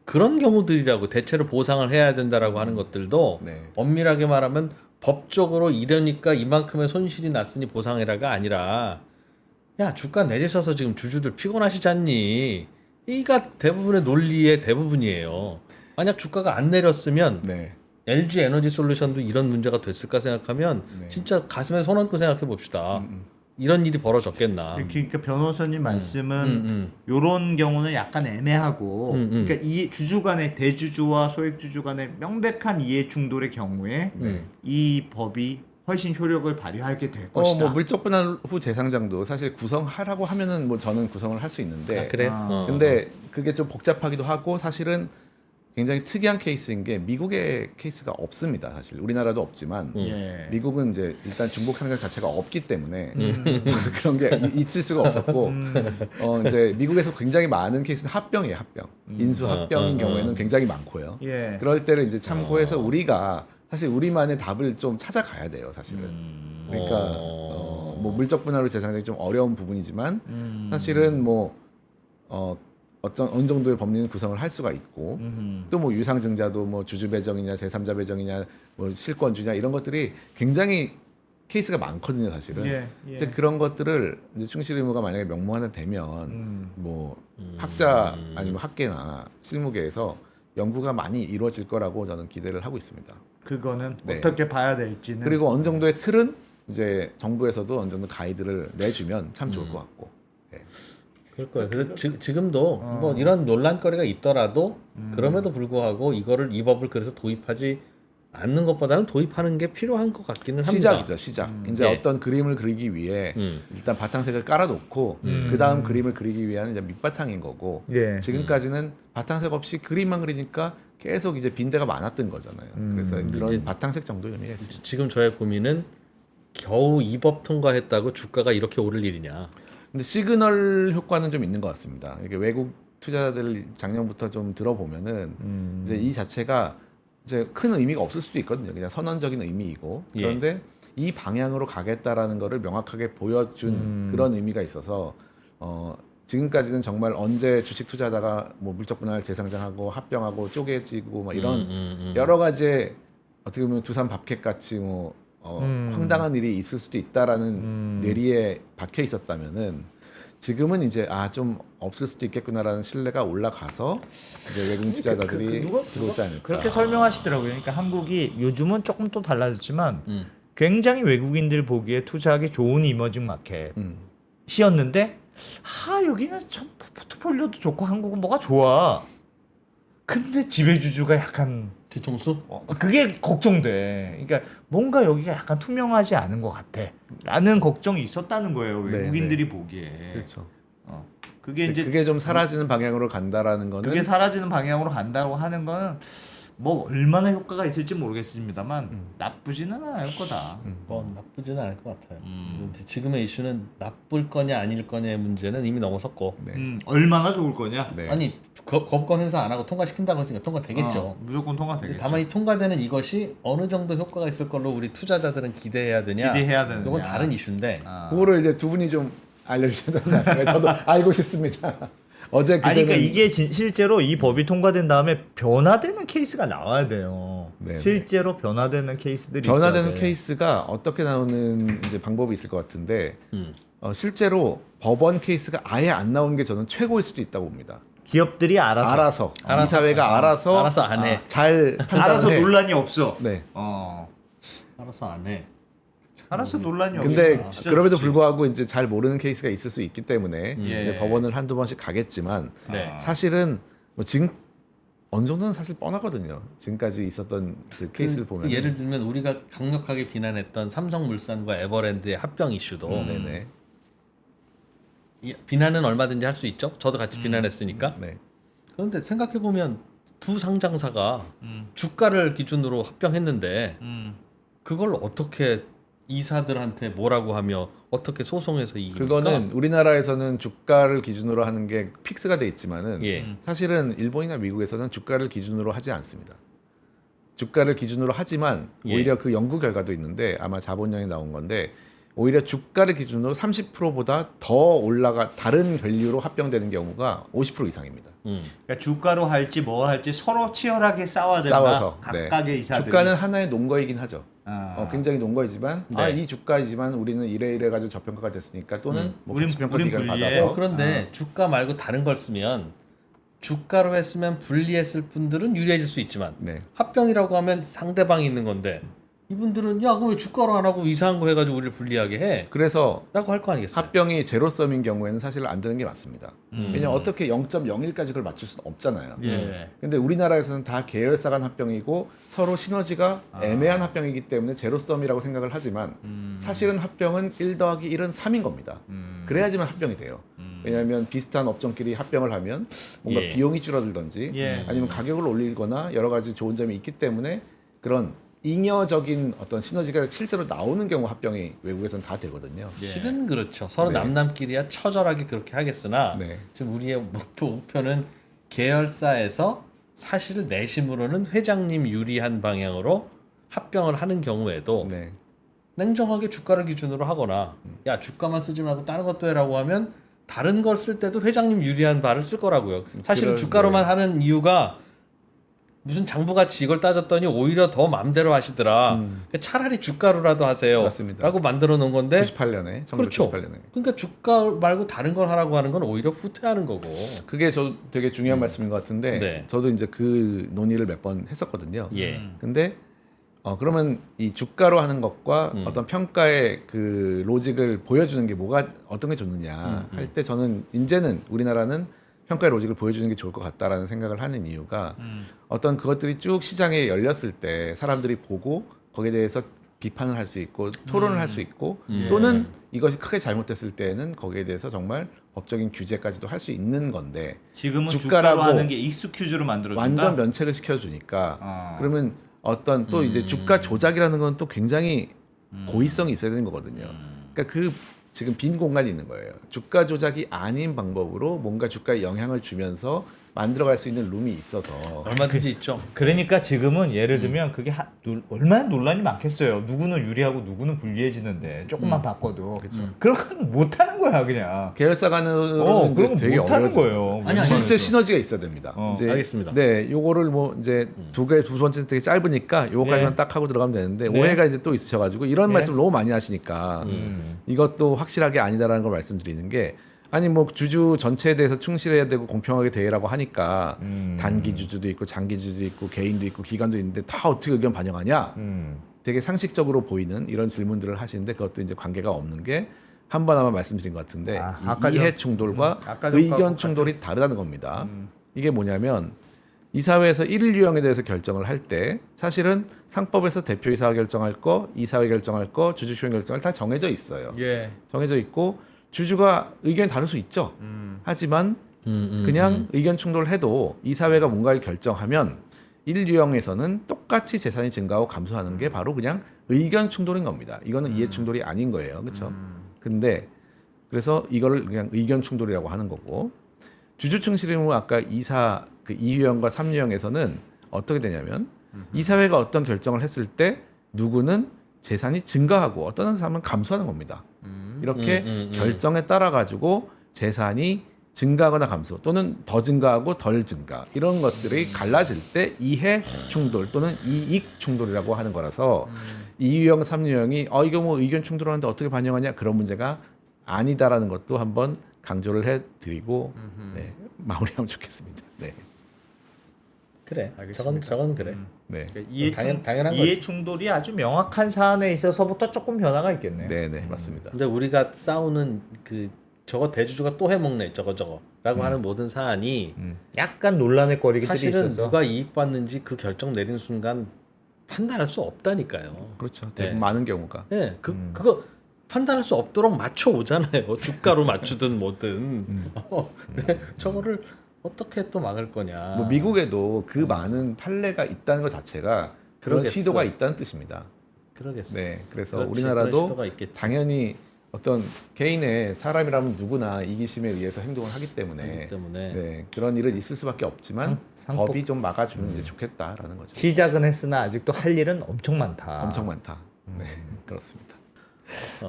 C: 그런 경우들이라고 대체로 보상을 해야 된다라고 하는 것들도
D: 네.
C: 엄밀하게 말하면 법적으로 이러니까 이만큼의 손실이 났으니 보상해라가 아니라 야 주가 내리셔서 지금 주주들 피곤하시잖니. 이가 대부분의 논리의 대부분이에요. 만약 주가가 안 내렸으면
D: 네.
C: LG 에너지 솔루션도 이런 문제가 됐을까 생각하면
D: 네.
C: 진짜 가슴에 손 얹고 생각해 봅시다. 이런 일이 벌어졌겠나.
B: 그러니까 변호사님 말씀은 이런 경우는 약간 애매하고, 그러니까 이 주주 간의 대주주와 소액주주 간의 명백한 이해 충돌의 경우에
D: 네.
B: 이 법이 훨씬 효력을 발휘하게 될 것이다.
D: 뭐 물적 분할 후 재상장도 사실 구성하라고 하면은 뭐 저는 구성을 할 수 있는데.
C: 아, 그래?
B: 아.
D: 근데 그게 좀 복잡하기도 하고 사실은 굉장히 특이한 케이스인 게 미국의 케이스가 없습니다. 사실 우리나라도 없지만
B: 예.
D: 미국은 이제 일단 중복 상장 자체가 없기 때문에 그런 게 있을 수가 없었고 이제 미국에서 굉장히 많은 케이스는 합병이에요. 합병 인수 합병인 경우에는 굉장히 많고요.
B: 예.
D: 그럴 때를 이제 참고해서 우리가 사실 우리만의 답을 좀 찾아가야 돼요. 사실은 그러니까 뭐 물적 분할로 재상장이 좀 어려운 부분이지만 사실은 뭐 어느 정도의 법리는 구성을 할 수가 있고 또 뭐 유상증자도 뭐 주주 배정이냐 제3자 배정이냐 뭐 실권주냐 이런 것들이 굉장히 케이스가 많거든요 사실은.
B: 예, 예.
D: 이제 그런 것들을 이제 충실 의무가 만약에 명문화는 되면 뭐 학자 아니면 학계나 실무계에서 연구가 많이 이루어질 거라고 저는 기대를 하고 있습니다.
B: 그거는
D: 네.
B: 어떻게 봐야 될지는.
D: 그리고 어느 정도의 틀은 이제 정부에서도 어느 정도 가이드를 내주면 참 좋을 것 같고. 네.
C: 그럴 거예요. 그래서 지금도 뭐 이런 논란거리가 있더라도 그럼에도 불구하고 이 법을 그래서 도입하지 않는 것보다는 도입하는 게 필요한 것 같기는 합니다.
D: 시작이죠, 시작. 이제
C: 예.
D: 어떤 그림을 그리기 위해 일단 바탕색을 깔아놓고 그 다음 그림을 그리기 위한 이제 밑바탕인 거고.
B: 예.
D: 지금까지는 바탕색 없이 그림만 그리니까 계속 이제 빈대가 많았던 거잖아요. 그래서 그런
C: 이제
D: 바탕색 정도 의미가 있습니다.
C: 지금 저의 고민은 겨우 이 법 통과했다고 주가가 이렇게 오를 일이냐.
D: 근데 시그널 효과는 좀 있는 것 같습니다. 이게 외국 투자자들 작년부터 좀 들어보면은 이제 이 자체가 이제 큰 의미가 없을 수도 있거든요. 그냥 선언적인 의미이고. 그런데 이 방향으로 가겠다라는 거를 명확하게 보여준 그런 의미가 있어서 지금까지는 정말 언제 주식 투자자가 뭐 물적 분할 재상장하고 합병하고 쪼개지고 막 이런 여러 가지의 어떻게 보면 두산 밥캣 같이 뭐 황당한 일이 있을 수도 있다라는 뇌리에 박혀 있었다면은 지금은 이제 좀 없을 수도 있겠구나라는 신뢰가 올라가서 이제 외국 투자자들이 들어오지 않을까.
B: 그렇게 설명하시더라고요. 그러니까 한국이 요즘은 조금 또 달라졌지만 굉장히 외국인들 보기에 투자하기 좋은 이머징 마켓이었는데 여기는 참 포트폴리오도 좋고 한국은 뭐가 좋아. 근데 지배주주가 약간
C: 뒤통수?
B: 그게 걱정돼. 그러니까 뭔가 여기가 약간 투명하지 않은 것 같아.라는 걱정이 있었다는 거예요. 외국인들이 보기에.
D: 그렇죠.
B: 그게 이제
D: 그게 좀 사라지는 방향으로 간다라는 거는
B: 그게 사라지는 방향으로 간다고 하는 거는 뭐 얼마나 효과가 있을지 모르겠습니다만 나쁘지는 않을 거다.
C: 뭐 나쁘지는 않을 것 같아요. 지금의 이슈는 나쁠 거냐 아닐 거냐의 문제는 이미 넘어섰고.
D: 네.
B: 얼마나 좋을 거냐?
D: 네.
C: 아니 거부권 행사 안 하고 통과시킨다고 했으니까 통과되겠죠.
B: 무조건 통과되겠죠.
C: 다만 이 통과되는 이것이 어느 정도 효과가 있을 걸로 우리 투자자들은 기대해야 되냐?
B: 기대해야 되느냐.
C: 이건 다른 이슈인데.
D: 그거를 이제 두 분이 좀 알려주셔야 저도 알고 싶습니다. 어제
B: 아니 그러니까
D: 그제는
B: 이게 실제로 이 법이 통과된 다음에 변화되는 케이스가 나와야 돼요.
D: 네,
B: 실제로 변화되는 케이스들이
D: 변화되는
B: 있어야 돼.
D: 케이스가 어떻게 나오는 이제 방법이 있을 것 같은데 실제로 법원 케이스가 아예 안 나오는 게 저는 최고일 수도 있다고 봅니다.
B: 기업들이 알아서
D: 이사회가 알아서
C: 안 해.
D: 잘 판단을
B: 알아서
D: 해.
B: 논란이 없어.
D: 네.
C: 알아서 안 해. 참
B: 알았어 논란이
D: 근데
B: 없어.
D: 그럼에도 불구하고 이제 잘 모르는 케이스가 있을 수 있기 때문에
B: 예.
D: 이제 법원을 한두 번씩 가겠지만
B: 네.
D: 사실은 뭐 지금 어느 정도는 사실 뻔하거든요. 지금까지 있었던 그 케이스를 보면
C: 예를 들면 우리가 강력하게 비난했던 삼성물산과 에버랜드의 합병 이슈도
D: 네네.
C: 비난은 얼마든지 할 수 있죠. 저도 같이 비난했으니까.
D: 네.
C: 그런데 생각해 보면 두 상장사가 주가를 기준으로 합병했는데 그걸 어떻게 이사들한테 뭐라고 하며 어떻게 소송해서 이깁니까?
D: 그거는 우리나라에서는 주가를 기준으로 하는 게 픽스가 돼 있지만은
C: 예.
D: 사실은 일본이나 미국에서는 주가를 기준으로 하지 않습니다. 주가를 기준으로 하지만
C: 예.
D: 오히려 그 연구 결과도 있는데 아마 자본령에 나온 건데 오히려 주가를 기준으로 30%보다 더 올라가 다른 밸류로 합병되는 경우가 50% 이상입니다.
B: 그러니까 주가로 할지 뭐 할지 서로 치열하게 싸워야 된다.
D: 싸워서
B: 각각의 이사들이.
D: 주가는 하나의 논거이긴 하죠.
B: 아.
D: 굉장히 논거이지만
C: 네.
D: 이 주가이지만 우리는 이래 가지고 저평가가 됐으니까 또는 뭐
B: 우린
D: 가치평가
B: 불리해.
D: 기간을 받아서
C: 그런데 주가 말고 다른 걸 쓰면 주가로 했으면 불리했을 분들은 유리해질 수 있지만
D: 네.
C: 합병이라고 하면 상대방이 있는 건데 이분들은 야, 그거 왜 주가로 안 하고 이상한 거 해가지고 우리를 불리하게 해?
D: 그래서
C: 라고 할 거 아니겠어요?
D: 합병이 제로섬인 경우에는 사실 안 되는 게 맞습니다. 왜냐면 어떻게 0.01까지 그걸 맞출 수는 없잖아요.
B: 예.
D: 근데 우리나라에서는 다 계열사 간 합병이고 서로 시너지가 애매한 합병이기 때문에 제로섬이라고 생각을 하지만 사실은 합병은 1 더하기 1은 3인 겁니다. 그래야지만 합병이 돼요. 왜냐하면 비슷한 업종끼리 합병을 하면 뭔가
C: 예.
D: 비용이 줄어들든지
B: 예.
D: 아니면 가격을 올리거나 여러 가지 좋은 점이 있기 때문에 그런 잉여적인 어떤 시너지가 실제로 나오는 경우 합병이 외국에서는 다 되거든요.
C: 실은 그렇죠. 서로
D: 네.
C: 남남끼리야 처절하게 그렇게 하겠으나
D: 네.
C: 지금 우리의 목표는 계열사에서 사실 내심으로는 회장님 유리한 방향으로 합병을 하는 경우에도
D: 네.
C: 냉정하게 주가를 기준으로 하거나 야 주가만 쓰지 말고 다른 것도 해라고 하면 다른 걸 쓸 때도 회장님 유리한 바를 쓸 거라고요. 사실은
D: 그럴-
C: 주가로만
D: 네.
C: 하는 이유가 무슨 장부같이 이걸 따졌더니 오히려 더 맘대로 하시더라. 그러니까 차라리 주가로라도 하세요.
D: 맞습니다.
C: 라고 만들어 놓은 건데
D: 98년에 1998년에
C: 그렇죠. 그러니까 주가 말고 다른 걸 하라고 하는 건 오히려 후퇴하는 거고.
D: 그게 저 되게 중요한 말씀인 것 같은데
C: 네.
D: 저도 이제 그 논의를 몇 번 했었거든요.
C: 예.
D: 근데 그러면 이 주가로 하는 것과 어떤 평가의 그 로직을 보여주는 게 뭐가 어떤 게 좋느냐 할 때 저는 이제는 우리나라는 평가의 로직을 보여주는 게 좋을 것 같다라는 생각을 하는 이유가 어떤 그것들이 쭉 시장에 열렸을 때 사람들이 보고 거기에 대해서 비판을 할 수 있고 토론을 할 수 있고 또는 이것이 크게 잘못됐을 때는 거기에 대해서 정말 법적인 규제까지도 할 수 있는 건데
B: 지금은
D: 주가라고
B: 주가로 하는 게 익스큐즈로 만들어준다.
D: 완전 면책을 시켜주니까
B: 아.
D: 그러면 어떤 또 이제 주가 조작이라는 건 또 굉장히 고의성이 있어야 되는 거거든요. 그러니까 그 지금 빈 공간이 있는 거예요. 주가 조작이 아닌 방법으로 뭔가 주가에 영향을 주면서 만들어갈 수 있는 룸이 있어서
C: 얼마든지 있죠.
B: 그러니까 지금은 예를 들면 그게 얼마나 논란이 많겠어요. 누구는 유리하고 누구는 불리해지는데 조금만 바꿔도 그런 건 못하는 거야 그냥.
D: 계열사 간으로는
B: 그런
D: 이제
B: 거
D: 되게
B: 못하는
D: 어려워져요.
B: 거예요.
C: 아니,
D: 실제 시너지가 있어야 됩니다. 이제
C: 알겠습니다.
D: 네, 요거를 뭐 이제 두 번째 되게 짧으니까 요거까지만
B: 예.
D: 딱 하고 들어가면 되는데
B: 네.
D: 오해가 이제 또 있으셔가지고 이런
B: 네.
D: 말씀 너무 많이 하시니까 이것도 확실하게 아니다라는 걸 말씀드리는 게 아니 뭐 주주 전체에 대해서 충실해야 되고 공평하게 대해라고 하니까 단기 주주도 있고 장기 주주도 있고 개인도 있고 기관도 있는데 다 어떻게 의견 반영하냐? 되게 상식적으로 보이는 이런 질문들을 하시는데 그것도 이제 관계가 없는 게 한 번 아마 말씀드린 것 같은데
B: 아까
D: 이해
B: 전-
D: 충돌과
B: 아까 전
D: 의견
B: 거하고
D: 충돌이 다르다는 겁니다. 이게 뭐냐면 이사회에서 1일 유형에 대해서 결정을 할 때 사실은 상법에서 대표이사가 결정할 거, 이사회 결정할 거, 주주총회 결정할 다 정해져 있어요.
B: 예.
D: 정해져 있고 주주가 의견이 다를 수 있죠. 하지만 그냥 의견 충돌해도 이사회가 뭔가를 결정하면 1유형에서는 똑같이 재산이 증가하고 감소하는 게 바로 그냥 의견 충돌인 겁니다. 이거는 이해 충돌이 아닌 거예요. 그렇죠? 근데 그래서 이거를 그냥 의견 충돌이라고 하는 거고 주주 충실 의무 아까 이사 그 2유형과 3유형에서는 어떻게 되냐면 이사회가 어떤 결정을 했을 때 누구는 재산이 증가하고 어떤 사람은 감소하는 겁니다. 이렇게 결정에 따라 가지고 재산이 증가하거나 감소 또는 더 증가하고 덜 증가 이런 것들이 갈라질 때 이해 충돌 또는 이익 충돌이라고 하는 거라서 2유형, 3유형이 이거 뭐 의견 충돌하는데 어떻게 반영하냐 그런 문제가 아니다라는 것도 한번 강조를 해드리고 네, 마무리하면 좋겠습니다. 네.
C: 그래.
B: 알겠습니다.
C: 저건 그래.
D: 네.
B: 그러니까
C: 당연한
B: 이해
C: 거지.
B: 충돌이 아주 명확한 사안에 있어서부터 조금 변화가 있겠네요.
D: 네, 네, 맞습니다.
C: 근데 우리가 싸우는 그 저거 대주주가 또 해먹네 저거라고 하는 모든 사안이
B: 약간 논란의 거리들이
C: 사실은
B: 있어서
C: 누가 이익 받는지 그 결정 내리는 순간 판단할 수 없다니까요.
D: 그렇죠.
C: 네.
D: 대부분 많은 경우가.
C: 네, 그거 판단할 수 없도록 맞춰 오잖아요. 주가로 맞추든 뭐든. 근데 저거를 어떻게 또 막을 거냐.
D: 뭐 미국에도 그 많은 판례가 있다는 것 자체가 그런
C: 그러겠어.
D: 시도가 있다는 뜻입니다.
C: 그러겠어.
D: 네, 그래서
C: 그렇지,
D: 우리나라도
C: 그런 시도가 있겠지.
D: 당연히 어떤 개인의 사람이라면 누구나 이기심에 의해서 행동을 하기 때문에,
C: 하기 때문에.
D: 네, 그런 일은 있을 수밖에 없지만
B: 상법-
D: 법이 좀 막아주면 이제 좋겠다라는 거죠.
B: 시작은 했으나 아직도 할 일은 엄청 많다.
D: 엄청 많다. 네, 그렇습니다.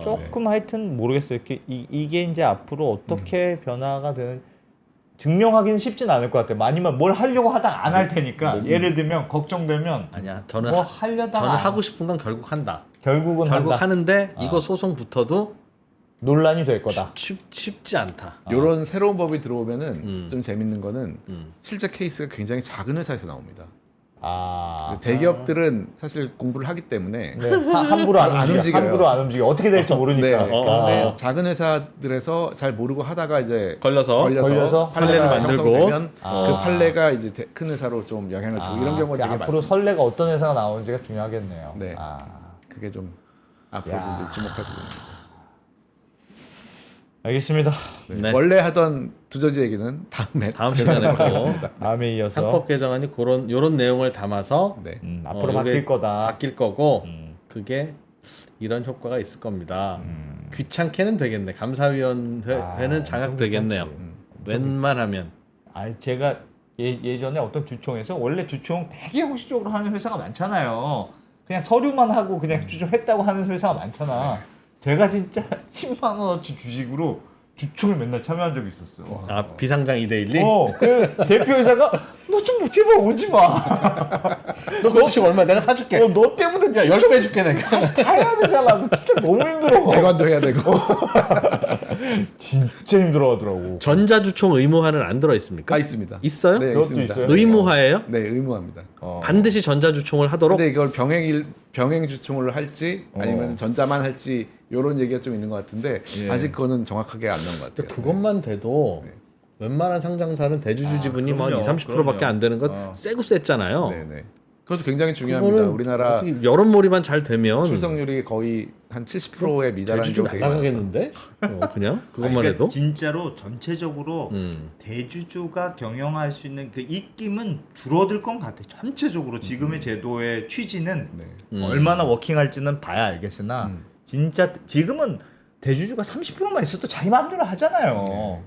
B: 조금 하여튼 모르겠어요. 이게 이제 앞으로 어떻게 변화가 되는 증명하기는 쉽진 않을 것 같아요. 아니면 뭘 하려고 하다가 안 할 테니까 예를 들면 걱정되면
C: 아니야. 저는
B: 뭐 하려다가
C: 저는
B: 안-
C: 하고 싶은 건 결국 한다.
B: 결국
C: 결국
B: 한다.
C: 하는데 이거 소송 붙어도
B: 논란이 될 거다.
C: 쉽지 않다.
D: 이런 새로운 법이 들어오면은 좀 재밌는 거는
C: 음.
D: 실제 케이스가 굉장히 작은 회사에서 나옵니다.
B: 아,
D: 대기업들은 사실 공부를 하기 때문에
B: 네. 함부로 안
D: 안
B: 움직여.
D: 움직여요.
B: 함부로 안 움직여. 어떻게 될지 모르니까.
D: 네,
B: 그러니까.
D: 그런데 작은 회사들에서 잘 모르고 하다가 이제
C: 걸려서
D: 판례를
C: 판례를 만들고
D: 형성되면
B: 아.
D: 그 판례가 이제 큰 회사로 좀 영향을 주고 이런 경우가 되게
B: 앞으로
D: 많습니다.
B: 선례가 어떤 회사가 나오는지가 중요하겠네요.
D: 네.
B: 아,
D: 그게 좀 앞으로
B: 야.
D: 이제 주목할 부분입니다.
B: 알겠습니다.
C: 네.
D: 원래 하던 두저지 얘기는 다음에
C: 다음 시간에 또
B: 다음에 이어서
C: 상법 개정안이 요런 내용을 담아서
D: 네.
B: 앞으로
C: 요게
B: 바뀔 거다.
C: 바뀔 거고
B: 음.
C: 그게 이런 효과가 있을 겁니다. 귀찮게는 되겠네. 감사위원회는 장악되겠네요. 웬만하면
B: 제가 예전에 어떤 주총에서 원래 주총 되게 형식적으로 하는 회사가 많잖아요. 그냥 서류만 하고 그냥 주총했다고 하는 회사가 많잖아. 제가 진짜 10만 원어치 주식으로 주총을 맨날 참여한 적이 있었어.
C: 아 비상장 2대1이
B: 그 대표 회사가 너 좀 제발 오지 마.
C: 너 그 주식 얼마 내가 사줄게.
B: 너 때문에
C: 야 10배 해줄게 내가.
B: 가야 되잖아. 너 진짜 너무 힘들어.
D: 대관도 해야 되고
B: 진짜 힘들어하더라고.
C: 전자주총 의무화는 안 들어 있습니까?
D: 있습니다.
C: 있어요?
D: 네,
B: 그것도
D: 있습니다.
B: 있어요?
C: 의무화예요?
D: 네, 의무합니다.
C: 반드시 전자주총을 하도록.
D: 근데 이걸 병행 주총을 할지 아니면 전자만 할지 이런 얘기가 좀 있는 것 같은데
B: 예.
D: 아직 그거는 정확하게 안 나온 것 같아요.
C: 그것만 돼도 웬만한 상장사는 대주주 지분이 뭐
B: 그럼요,
C: 20-30%밖에 안 되는 것 세고 셌잖아요.
D: 네, 네. 그것도 굉장히 중요합니다.
C: 그거는
D: 우리나라
C: 어떻게 여론몰이만 잘 되면
D: 출석률이 거의 한 70%에 미달하는
C: 대주주
D: 경우가 되게 많아서.
C: 날아가겠는데? 그냥 그것만
B: 그러니까
C: 해도.
B: 진짜로 전체적으로
C: 음.
B: 대주주가 경영할 수 있는 그 입김은 줄어들 것 같아. 전체적으로 지금의 제도의 취지는
D: 네.
B: 얼마나 워킹할지는 봐야 알겠으나 진짜 지금은 대주주가 30%만 있어도 자기 마음대로 하잖아요.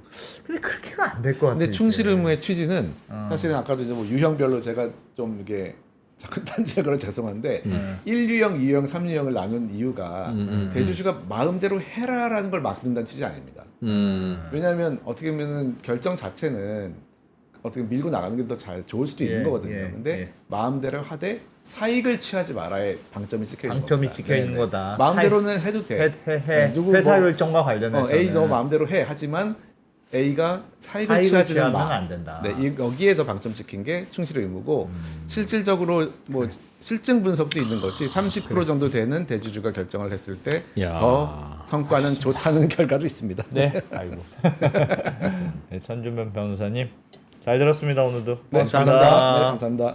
B: 근데 그렇게가 안 될 것 같아.
D: 근데
B: 이제.
D: 충실 의무의 취지는 사실은 아까도 이제 뭐 유형별로 제가 좀 이게 자꾸 딴지역으로 죄송한데 1유형, 2유형, 3유형을 나눈 이유가 대주주가 마음대로 해라라는 걸 막는다는 취지 아닙니다. 왜냐하면 어떻게 보면은 결정 자체는 어떻게 밀고 나가는 게 더 잘 좋을 수도 있는
B: 예,
D: 거거든요.
B: 예,
D: 근데
B: 예.
D: 마음대로 하되 사익을 취하지 말아의 방점이 찍혀 있는
B: 방점이
D: 겁니다.
B: 찍혀 있는
D: 네네.
B: 거다.
D: 마음대로는 해도 돼.
B: 해. 회사 결정과 관련해서
D: A 너 마음대로 해. 하지만 A가 사익을
B: 사익을
D: 취하지는
B: 취하면
D: 마.
B: 안 된다.
D: 네, 여기에 더 방점 찍힌 게 충실 의무고 실질적으로 뭐 실증 분석도 있는 것이 30% 정도 되는 대주주가 결정을 했을 때
C: 야.
D: 더 성과는 좋다는 결과도 있습니다.
B: 네, 아이고. 네, 천준변 변호사님 잘 들었습니다 오늘도.
D: 네,
C: 감사합니다.
D: 네, 감사합니다.